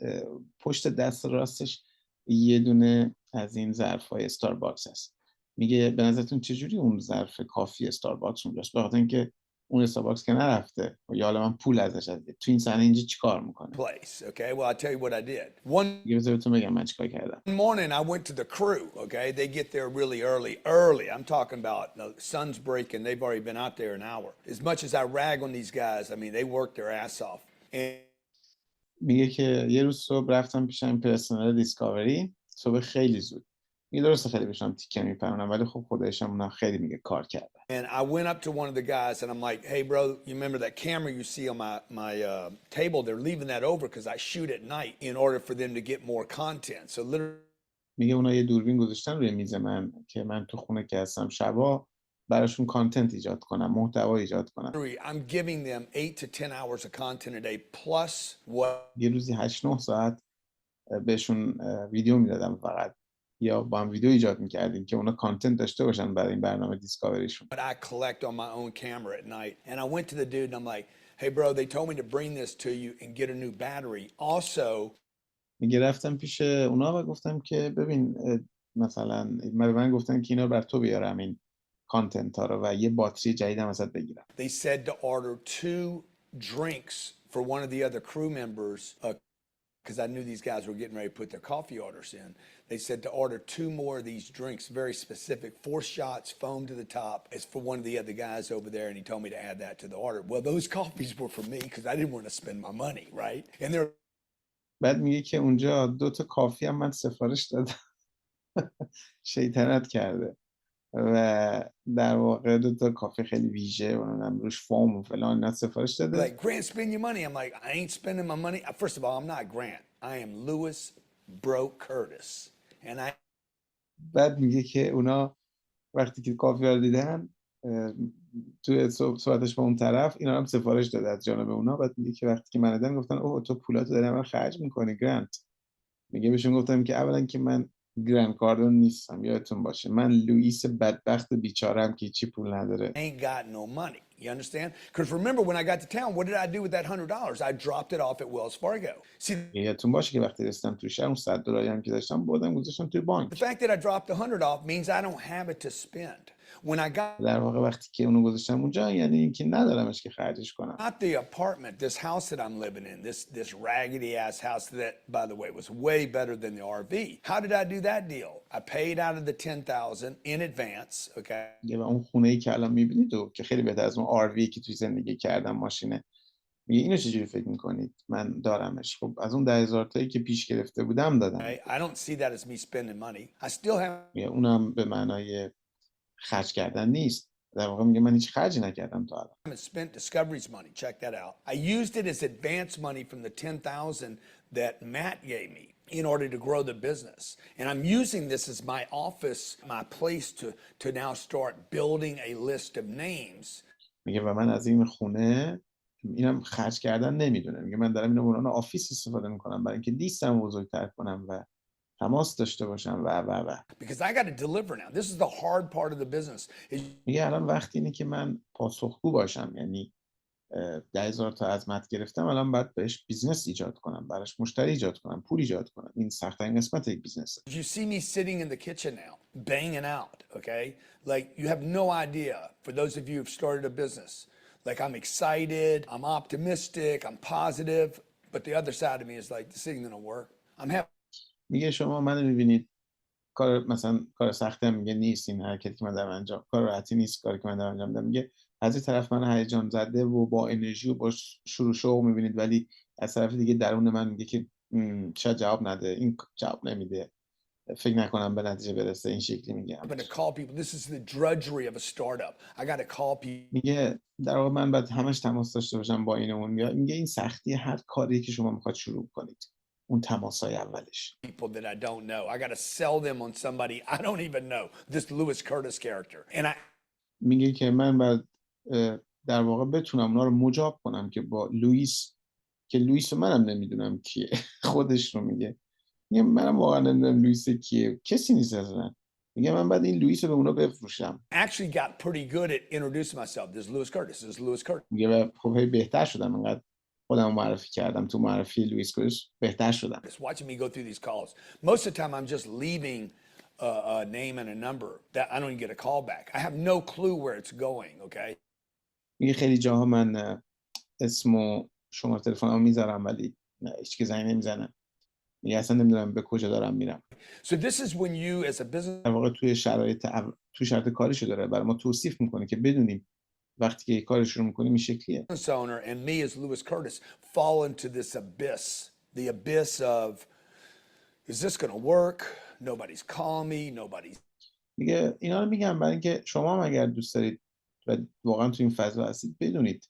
پشت دست راستش یه دونه از این ظرف‌های استارباکس هست. میگه به نظرتون چجوری اون ظرف کافی استارباکس اونجاست؟ بخاطر اینکه اون استارباکس که نرفته یا حالا من پول ازش دیگه تو این صحنه اینجا چیکار میکنه؟ place. Okay, well, I'll tell you what I did. One یه بذار بهتون بگم من چیکار کردم. morning, I went to the crew. Okay, they get there really early. I'm talking about the sun's breaking. They've already been out there an hour. As much as I rag on these guys, I mean, they work their ass off. And میگه که یه روز صبح رفتم پیش این پرسنل دیسکاوری صبح خیلی زود. میگه درسته خیلی بهشم تیکه میپرونم ولی خب خدایشم اونا خیلی میگه کار کردن. And I went up to one of the guys and I'm like, hey, bro, you remember that camera you see on my table? They're leaving that over because I shoot at night in order for them to get more content. So literally میگه اونا یه دوربین گذاشتن روی میز من که من تو خونه که هستم شبا براشون کانتنت ایجاد کنم، محتوا ایجاد کنم. I'm giving them 8 to 10 hours of content a day plus what یه روزی 8-9 ساعت بهشون ویدیو میدادم فقط یا با هم ویدیو ایجاد میکردیم که اونا کانتنت داشته باشن برای این برنامه دیسکاوریشون. I collect on my own camera at night. And I went to the dude and I'm like, hey, bro, they told me to bring this to you and get a new battery. Also, میگه رفتم پیش اونا و گفتم که ببین مثلا من گفتن که اینا بر تو بیارم این کانتنت ها رو و یه باتری جدیدم ازت بگیرم. they said to order 2 drinks for one of the other crew members because I knew these guys were getting ready to put their coffee orders in. They said to order 2 more of these drinks, very specific, 4 shots, foam to the top. It's for one of the other guys over there, and he told me to add that to the order. Well, those coffees were for me because I didn't want to spend my money, right? And they're بعد میگه که اونجا 2 تا کافی هم من سفارش دادم. شیطنت کرده و در واقع 2 تا کافی خیلی ویژه و اونم روش فوم و فلان اینا سفارش داده. like, Grant, spend your money. I'm like, I ain't spending my money. First of all, I'm not Grant. I am Lewis Broke Curtis. And I بعد میگه که اونا وقتی که کافی ها رو دیدن توی صحبتش با اون طرف اینا هم سفارش داده از جانب اونا. بعد میگه که وقتی که من دیدم گفتن اوه تو پولاتو داری من خرج میکنی گرانت. میگه بهشون گفتم که اولا که من گرند کاردون نیستم یادتون باشه من لوئیس بدبخت بیچاره‌ام که هیچی پول نداره. ain't got no money. You understand? Because remember when I got to town, what did I do with that $100? I dropped it off at Wells Fargo. See, یادتون باشه که وقتی رسیدم تو شهر اون $100 هم که داشتم بردم گذاشتم توی the بانک. fact that I dropped the 100 off means I don't have it to spend. When I got در واقع وقتی که اونو گذاشتم اونجا یعنی اینکه ندارمش که خرجش کنم. the apartment, this house that I'm living in, this raggedy ass house that, by the way, was way better than the RV. How did I do that deal? I paid out of the 10,000 in advance, okay? میگه و اون خونه‌ای که الان می‌بینید و که خیلی بهتر از اون آر که توی زندگی کردم ماشینه. میگه اینو چجوری فکر می‌کنید من دارمش؟ خب از اون 10,000 تایی که پیش گرفته بودم دادم. I don't see that as me spending money. I still have میگه اونم به معنای خرج کردن نیست. در واقع میگه من هیچ خرجی نکردم تا الان. spent Discovery's money. Check that out. I used it as advance money from the 10,000 that Matt gave me in order to grow the business. And I'm using this as my office, my place to now start building a list of names. میگه و من از این خونه اینم خرج کردن نمیدونه. میگه من دارم اینو به عنوان آفیس استفاده میکنم برای اینکه لیستم بزرگتر کنم و تماس داشته باشم و Because I got to deliver now. This is the hard part of the business. میگه الان وقت اینه که من پاسخگو باشم. یعنی 10,000 تا عظمت گرفتم الان باید بهش بیزنس ایجاد کنم براش مشتری ایجاد کنم پول ایجاد کنم. این سخت‌ترین قسمت یک بیزنسه. You see me sitting in the kitchen now, banging out, okay? Like you have no idea, for those of you who've started a business. Like I'm excited, I'm optimistic, I'm positive, but the other side of me is like, this isn't gonna work. I'm happy. میگه شما منو می‌بینید کار مثلا کار سختی هم میگه نیست این حرکتی که من دارم انجام کار راحتی نیست کاری که من دارم انجام میدم. میگه از این طرف من هیجان زده و با انرژی و با شروع شوق می‌بینید ولی از طرف دیگه درون من میگه که شاید جواب نده این جواب نمیده فکر نکنم به نتیجه برسه. این شکلی میگه. I'm gonna call people. This is the drudgery of a startup. I gotta call people. میگه در واقع من باید همش تماس داشته باشم با این اون. میگه این سختی هر کاری که شما میخواد شروع کنید اون تماسای اولش. People that I don't know. I gotta sell them on somebody I don't even know. This Lewis Curtis character. And I میگه که من باید در واقع بتونم اونا رو مجاب کنم که با لوئیس که لوئیس منم نمیدونم کیه. خودش رو میگه منم واقعا نمیدونم لوئیس کیه کسی نیست اصلا. میگه من بعد این لوئیس رو به اونا بفروشم. actually got pretty good at introducing myself. This is Lewis Curtis. This is Lewis Curtis. میگه خب بهتر شدم انقدر خودم معرفی کردم تو معرفی لوئیس کورتس بهتر شدم. Watching me go through these calls. Most of the time I'm just leaving a name and a number that I don't even get a call back. I have no clue where it's going, okay? میگه خیلی جاها من اسم و شماره تلفنمو میذارم ولی هیچ کی زنگ نمیزنه. میگه اصلا نمیدونم به کجا دارم میرم. So this is when you as a business در واقع توی شرط کاریشو داره برای ما توصیف میکنه که بدونیم وقتی که کار شروع میکنیم این شکلیه. owner and me as Lewis Curtis fall into this abyss. The abyss of is this going to work? Nobody's calling me, nobody's میگه اینا رو میگم برای اینکه شما هم اگر دوست دارید و واقعا تو این فضا هستید بدونید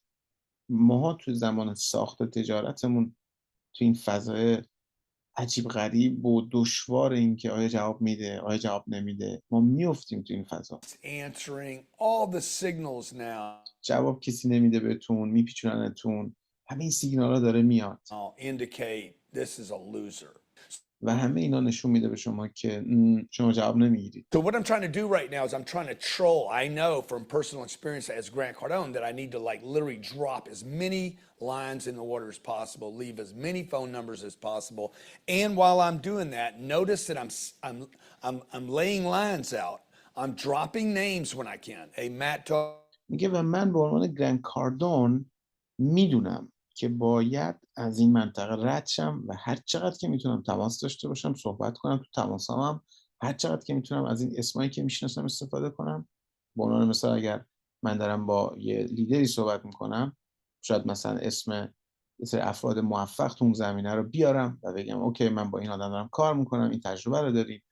ماها تو زمان ساخت تجارتمون تو این فضای عجیب غریب و دشوار این که آیا جواب میده آیا جواب نمیده ما میافتیم تو این فضا. answering all the signals now. جواب کسی نمیده بهتون میپیچوننتون همه این سیگنالا داره میاد Indicate this is a loser. و همه اینا نشون میده به شما که شما جواب نمیگیرید. So what I'm trying to do right now is I'm trying to troll. I know from personal experience as Grant Cardone that I need to like literally drop as many lines in the water as possible, leave as many phone numbers as possible. And while I'm doing that, notice that I'm laying lines out. I'm dropping names when I can. Hey, Matt میگه و من به عنوان گرند کاردون میدونم که باید از این منطقه رد شم و هر چقدر که میتونم تماس داشته باشم صحبت کنم تو تماسام هم هر چقدر که میتونم از این اسمایی که میشناسم استفاده کنم. به عنوان مثلا اگر من دارم با یه لیدری صحبت میکنم شاید مثلا اسم یه سری افراد موفق تو اون زمینه رو بیارم و بگم اوکی من با این آدم دارم کار میکنم این تجربه رو داریم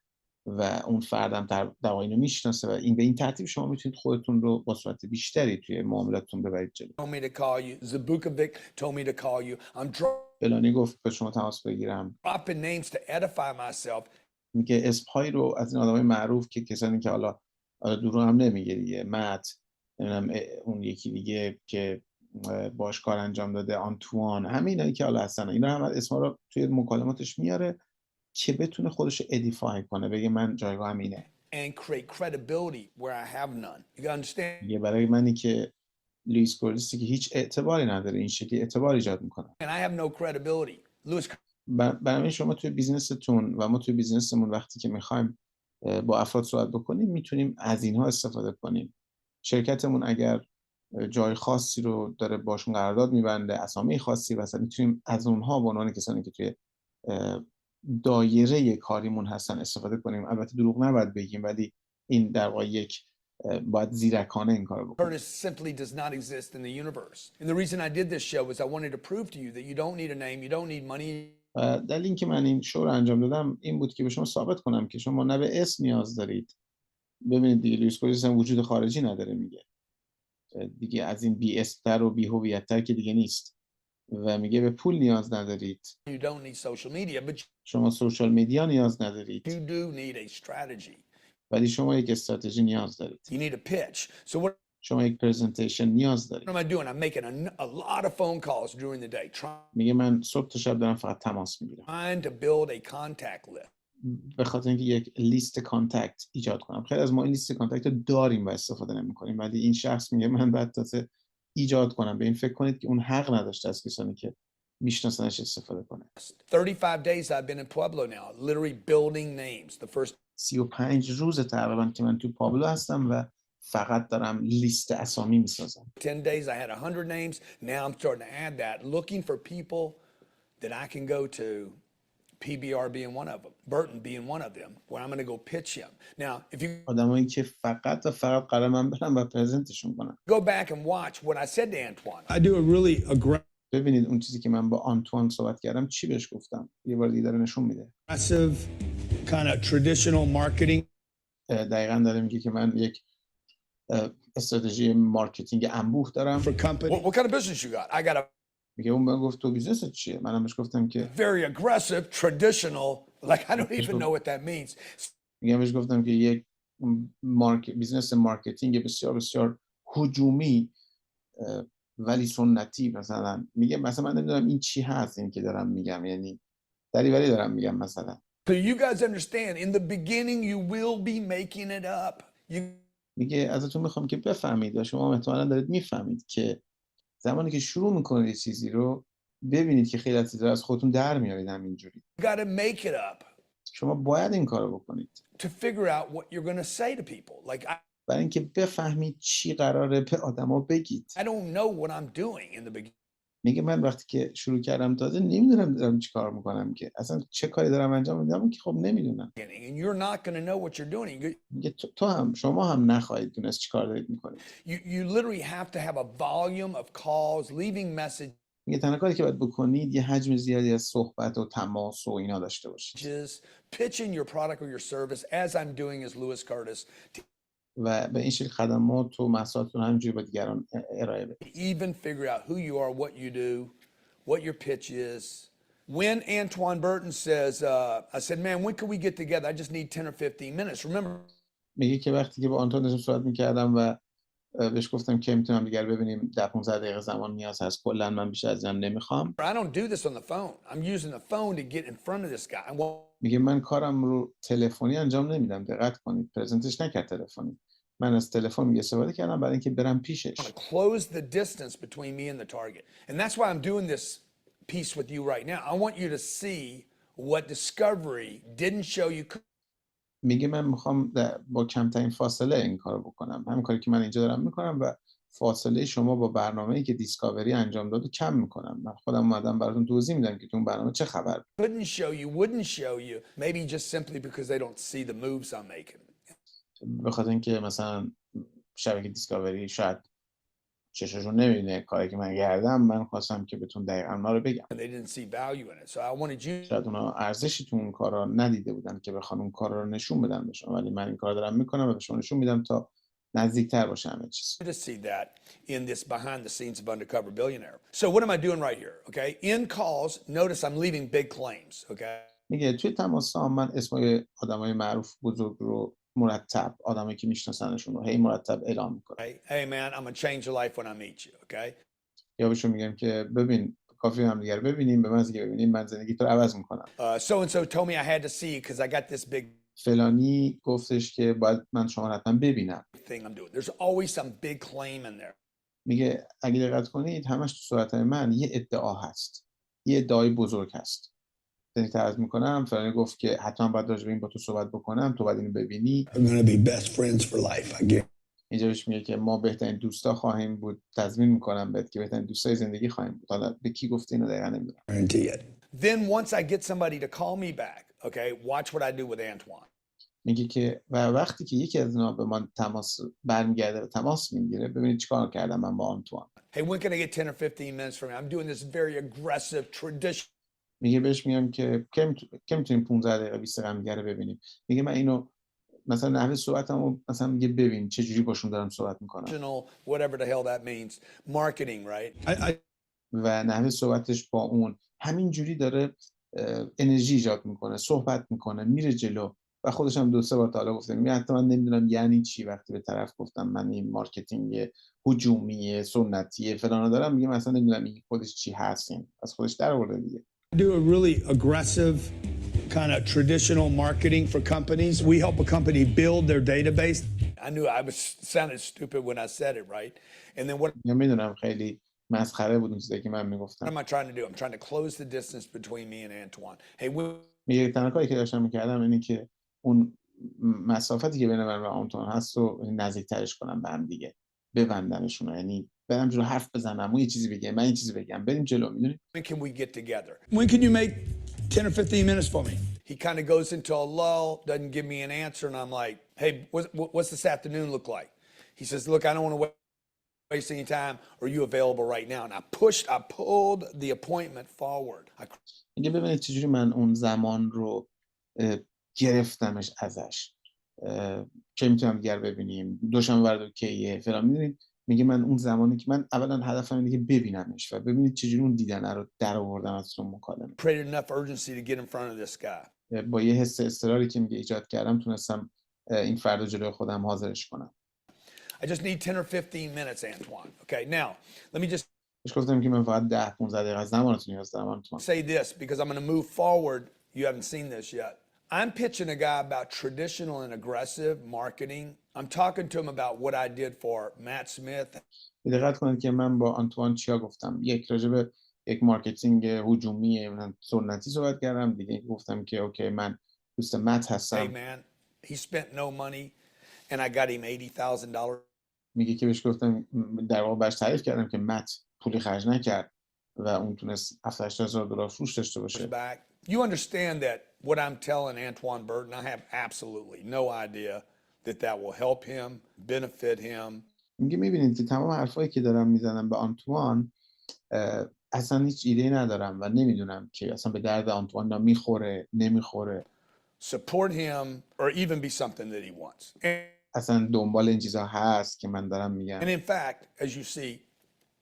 و اون فردم در واقع اینو میشناسه و این به این ترتیب شما میتونید خودتون رو با سرعت بیشتری توی معاملاتتون ببرید جلو. told me to call you. Zabukovic told me to call you. I'm فلانی گفت به شما تماس بگیرم. dropping names to edify myself. میگه اسمهایی رو از این آدمای معروف که کسانی که حالا دورو هم نمیگه دیگه مت نمیدونم اون یکی دیگه که باش کار انجام داده آنتوان همه اینایی که حالا هستن اینا هم اسما رو توی مکالماتش میاره که بتونه خودش رو ادیفای کنه بگه من جایگاهم اینه. And create credibility where I have none. You understand? میگه برای منی که لوئیس کوردیسی که هیچ اعتباری نداره این شکلی اعتبار ایجاد میکنه. And I have no credibility. Lewis برای شما توی بیزنستون و ما توی بیزنسمون وقتی که میخوایم با افراد صحبت بکنیم میتونیم از اینها استفاده کنیم. شرکتمون اگر جای خاصی رو داره باشون قرارداد میبنده اسامی خاصی مثلا میتونیم از اونها به عنوان کسانی که توی دایره کاریمون هستن استفاده کنیم. البته دروغ نباید بگیم ولی این در واقع یک باید زیرکانه این کارو بکنیم. Curtis simply does not exist in the universe. And the reason I did this show is I wanted to prove to you that you don't need a name, you don't need money. دلیل اینکه من این شو رو انجام دادم این بود که به شما ثابت کنم که شما نه به اسم نیاز دارید. ببینید دیگه لوئیس کوردیس هم وجود خارجی نداره میگه. دیگه از این بی اسم‌تر و بی هویت‌تر که دیگه نیست. و میگه به پول نیاز ندارید. You don't need social media, but شما سوشال میدیا نیاز ندارید. you do need a strategy. ولی شما یک استراتژی نیاز دارید. You need a pitch. So what شما یک پرزنتیشن نیاز دارید. am I doing? I'm making a lot of phone calls during the day, میگه من صبح تا شب دارم فقط تماس میگیرم. trying to build a contact list. به خاطر اینکه یک لیست کانتکت ایجاد کنم. خیلی از ما این لیست کانتکت رو داریم و استفاده نمی‌کنیم ولی این شخص میگه من باید تازه ایجاد کنم. به این فکر کنید که اون حق نداشته از کسانی که میشناسنش استفاده کنه. 35 days I've been in Pueblo now, literally building names. The first 35 روز تقریبا که من تو پابلو هستم و فقط دارم لیست اسامی میسازم. 10 days I had 100 names. Now I'm starting to add that, looking for people that I can go to. PBR being one of them, Burton being one of them, where I'm going to go pitch him. Now, if you آدمایی که فقط و فقط قرار من برم و پرزنتشون کنم. go back and watch what I said to Antoine. I do a really ببینید اون چیزی که من با آنتوان صحبت کردم چی بهش گفتم. یه بار دیگه داره نشون میده. aggressive kind of traditional marketing. دقیقاً داره میگه که من یک استراتژی مارکتینگ انبوه دارم. For company. What kind of business you got? I got a میگه اون من گفت تو بیزنست چیه؟ منم بهش گفتم که very aggressive, traditional, like I don't even know what that means. میگم بهش گفتم که یک بیزنس مارکتینگ بسیار بسیار هجومی ولی سنتی مثلا. میگه مثلا من نمیدونم این چی هست این که دارم میگم یعنی دریوری دارم میگم مثلا. So you guys understand, in the beginning you will be making it up. میگه ازتون میخوام که بفهمید و شما احتمالاً دارید میفهمید که زمانی که شروع میکنید یه چیزی رو ببینید که خیلی از چیزا از خودتون در میارید همینجوری. You got to make it up شما باید این کارو بکنید. to figure out what you're going to say to people. Like برای اینکه بفهمید چی قراره به آدما بگید. I don't know what I'm doing in the beginning. میگه من وقتی که شروع کردم تازه نمیدونم دارم چی کار میکنم، که اصلا چه کاری دارم انجام میدم که خب نمیدونم. And you're not going to know what you're doing. میگه شما هم نخواهید دونست چی کار دارید میکنید. You literally have to have a volume of calls, leaving messages, میگه تنها کاری که باید بکنید یه حجم زیادی از صحبت و تماس و اینا داشته باشید. pitching your product or your service as I'm doing as Lewis Curtis. و به این شکل خدمات و محصولاتتون همینجوری با دیگران ارائه بدید. Even figure out who you are, what you do, what your pitch is. When Antoine Burton says, I said, man, when can we get together? I just need 10 or 15 minutes. Remember, میگه که وقتی که با آنتون داشتم صحبت میکردم و بهش گفتم که میتونم دیگر ببینیم 10-15 دقیقه زمان نیاز هست، کلا من بیشتر از این نمیخوام. I don't do this on the phone. I'm using the phone to get in front of this guy. میگه من کارم رو تلفنی انجام نمیدم. دقت کنید، پرزنتش نکرد تلفنی. من از تلفن میگه استفاده کردم برای اینکه برم پیشش. Close the distance between me and the target. And that's why I'm doing this piece with you right now. I want you to see what discovery didn't show you. میگه من میخوام با کمترین فاصله این کارو بکنم. همین کاری که من اینجا دارم میکنم و فاصله شما با برنامه‌ای که دیسکاوری انجام داد کم میکنم. من خودم اومدم براتون توضیح میدم که تو اون برنامه چه خبر. Wouldn't show you maybe just simply because they don't see the moves I'm making. به خاطر اینکه مثلا شبکه دیسکاوری شاید چششون نمیبینه کاری که من کردم، من خواستم که بهتون دقیقاً اونا رو بگم. شاید اونا ارزشی تو اون کارا ندیده بودن که بخوان اون کارا رو نشون بدن به شما، ولی من این کارا دارم میکنم و به شما نشون میدم تا نزدیکتر باشه همه چیز. To see that in this behind the scenes of Undercover Billionaire. So what am I doing right here? Okay, in calls, notice I'm leaving big claims. Okay. میگه توی تماس‌ها من اسمای آدمای معروف بزرگ رو مرتب، آدمایی که میشناسنشون رو هی مرتب اعلام میکنم. Hey man, I'm gonna change your life when I meet you. Okay. یا بهشون میگم که ببین کافی هم دیگه ببینیم، به من دیگه ببینیم، من زندگی تو رو عوض میکنم. So and so told me I had to see you because I got this big فلانی گفتش که باید من شما رو حتما ببینم. thing I'm doing. There's always some big claim in there. میگه اگه دقت کنید همش تو صورتهای من یه ادعا هست، یه ادعای بزرگ هست. یعنی تعریف میکنم فلانی گفت که حتما باید راجع به این با تو صحبت بکنم، تو باید اینو ببینی. We're gonna be best friends for life. I اینجا بهش میگه که ما بهترین دوستا خواهیم بود، تضمین میکنم بهت که بهترین دوستای زندگی خواهیم بود. حالا به کی گفته اینو دقیقاً نمیدونم. guarantee it. Then once I get somebody to call me back, okay, watch what I do with Antoine. میگه که و وقتی که یکی از اینا به من تماس برمیگرده و تماس میگیره، ببینید چیکار کردم من با آنتوان. Hey, when can I get 10 or 15 minutes from you? I'm doing this very aggressive tradition. میگه بهش میگم که کی میتونیم 15 دقیقه 20 دقیقه دیگه رو ببینیم. میگه من اینو مثلا نحوه صحبتمو مثلا میگه ببین چه جوری باشون دارم صحبت میکنم. Whatever the hell that means. Marketing, right? و نحوه صحبتش با اون همین جوری داره انرژی ایجاد میکنه، صحبت میکنه، میره جلو. و خودش هم 2-3 بار تا حالا گفته میگه حتی من نمیدونم یعنی چی وقتی به طرف گفتم من این مارکتینگ هجومی سنتی فلانو دارم، میگه مثلا نمیدونم این خودش چی هست، این از خودش در آورده دیگه. Do a really aggressive kind of traditional marketing for companies. We help a company build their database. I knew I was sounded stupid when I said it, right? And then what میدونم خیلی مسخره بود اون چیزی که من میگفتم. am I trying to do? I'm trying to close the distance between me and Antoine. Hey, میگه تنها کاری که داشتم میکردم اینه که اون مسافتی که بین من و آنتون هست رو نزدیکترش کنم به هم دیگه، ببندمشون، یعنی برم جلو حرف بزنم، اون یه چیزی بگه من این چیزی بگم، بریم جلو. میدونی when can we get together? When can you make 10 or 15 minutes for me? He kind of goes into a lull, doesn't give me an answer, and I'm like, hey, what's this afternoon look like? He says, look, I don't want to waste any time. Are you available right now? And I pulled the appointment forward. میگه ببینید چجوری من اون زمان رو گرفتمش ازش، که میتونم دیگر ببینیم، دوشنبه برای کیه فلان. میدونید میگه من اون زمانی که من اولا هدفم اینه که ببینمش و ببینید چجوری اون دیدن رو در آوردم از اون مکالمه. Created enough urgency to get in front of this guy. با یه حس اضطراری که میگه ایجاد کردم تونستم این فرد جلوی خودم حاضرش کنم. I just need 10 or 15 minutes, Antoine. Okay, now let me just گفتم که من فقط 10-15 دقیقه زمانتون نیاز دارم آنتوان. say this because I'm going to move forward. You haven't seen this yet. I'm pitching a guy about traditional and aggressive marketing. I'm talking to him about what I did for Matt Smith. دقت کنید که من با آنتوان چیا گفتم. یک راجع به یک مارکتینگ هجومی سنتی صحبت کردم، دیگه گفتم که اوکی من دوست مت هستم. Hey man, he spent no money and I got him $80,000 میگه که بهش گفتم، در واقع بهش تعریف کردم که مت پولی خرج نکرد و اون تونست $70,000 فروش داشته باشه. back. You understand that what I'm telling Antoine Burton, I have absolutely no idea that will help him, benefit him. میگه میبینید که تمام حرفایی که دارم میزنم به آنتوان اصلا هیچ ایده ندارم و نمیدونم که اصلا به درد آنتوان میخوره نمیخوره. Support him or even be something that he wants. اصلا دنبال این چیزا هست که من دارم میگم. And in fact, as you see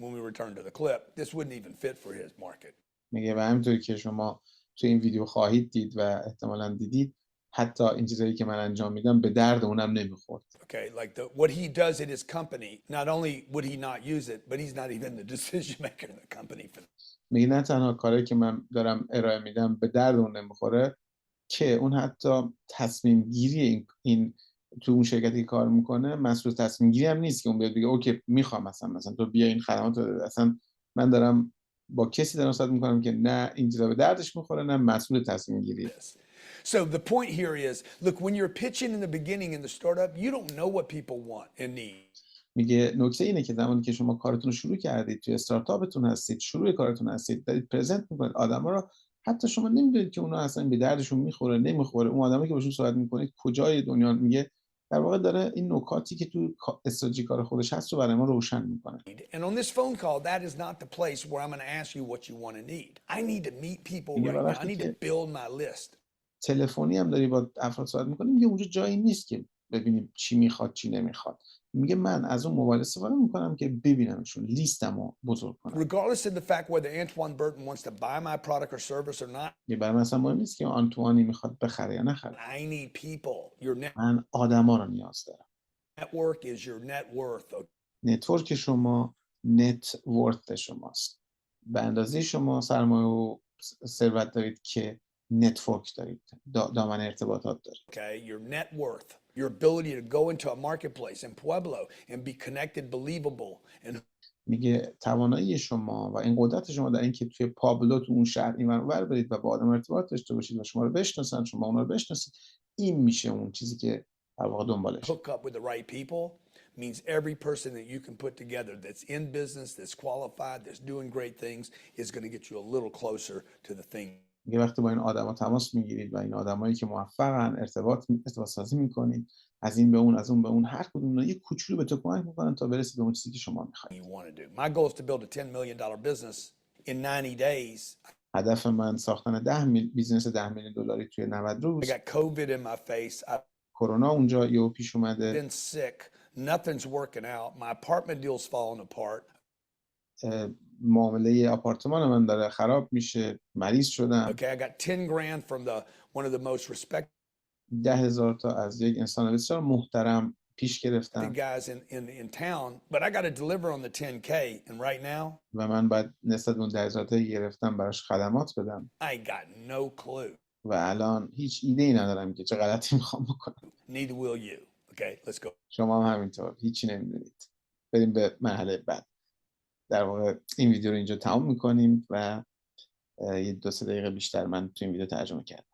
when we return to the clip, this wouldn't even fit for his market. میگه و همینطوری که شما تو این ویدیو خواهید دید و احتمالاً دیدید، حتی این چیزایی که من انجام میدم به درد اونم نمیخورد. Okay, like what he does at his company, not only would he not use it, but he's not even the decision maker in the company for that. میگه نه تنها کاری که من دارم ارائه میدم به درد اون نمیخوره، که اون حتی تصمیم گیری این تو اون شرکتی که کار میکنه مسئول تصمیم گیری هم نیست که اون بیاد بگه اوکی میخوام مثلا تو بیا این خدمات رو. اصلا من دارم با کسی دارم صحبت میکنم که نه این چیزا به دردش میخوره نه مسئول تصمیم گیری. So the point here is, look, when you're pitching in the beginning in the startup, you don't know what people want and need. میگه نکته اینه که زمانی که شما کارتون رو شروع کردید، توی استارتاپتون هستید، شروع کارتون هستید، دارید پرزنت میکنید آدما رو، حتی شما نمیدونید که اونا اصلا به دردشون میخوره نمیخوره. اون آدمی که باشون صحبت میکنید کجای دنیا، میگه در واقع داره این نکاتی که تو استراتژی کار خودش هست رو برای ما روشن میکنه. And on this phone call, that is not the place where I'm going to ask you what you want and need. I need to meet people right now. I need to build my list. تلفنی هم داری با افراد صحبت میکنی، میگه اونجا جایی نیست که ببینیم چی میخواد چی نمیخواد. میگه من از اون موبایل استفاده میکنم که ببینمشون، لیستمو بزرگ کنم. Regardless of the fact whether Antoine Burton wants to buy my product or service or not. یه برای من اصلا مهم نیست که آنتوانی میخواد بخره یا نخره. I need people. من آدما رو نیاز دارم. Network is your net worth. نتورک شما نت ورث شماست. به اندازه شما سرمایه و ثروت دارید که نتورک دارید، دامنه ارتباطات دارید. Okay, your net worth, your ability to go into a marketplace in Pueblo and be connected, believable and میگه توانایی شما و این قدرت شما در اینکه توی پابلو تو اون شهر اینور اونور برید و با آدم ارتباط داشته باشید و شما رو بشناسن، شما اونا رو بشناسید، این میشه اون چیزی که در واقع دنبالش. hook up with the right people means every person that you can put together that's in business, that's qualified, that's doing great things is going to get you a little closer to the thing. میگه وقتی با این آدما تماس میگیرید و این آدمایی که موفقن ارتباط سازی میکنید، از این به اون از اون به اون، هر کدوم یه کوچولو به تو کمک میکنن تا برسید به اون چیزی که شما میخواید. My goal is to build a $10 million business in 90 days. هدف من ساختن بیزنس $10 میلیون توی 90 روز. I got COVID in my face. کرونا اونجا یهو پیش اومده. Been sick. Nothing's working out. My apartment deal's falling apart. معامله آپارتمان من داره خراب میشه، مریض شدم. Okay, I got 10 grand from one of the most respected 10,000 تا از یک انسان بسیار محترم پیش گرفتم. guys in town, but I got to deliver on the 10K and right now و من باید نسبت به اون 10,000 تا گرفتم براش خدمات بدم. I got no clue. و الان هیچ ایده ای ندارم که چه غلطی میخوام بکنم. Neither will you. Okay, let's go. شما هم همینطور هیچی نمیدونید. بریم به مرحله بعد. در واقع این ویدیو رو اینجا تمام میکنیم و یه 2-3 دقیقه بیشتر من تو این ویدیو ترجمه کردم.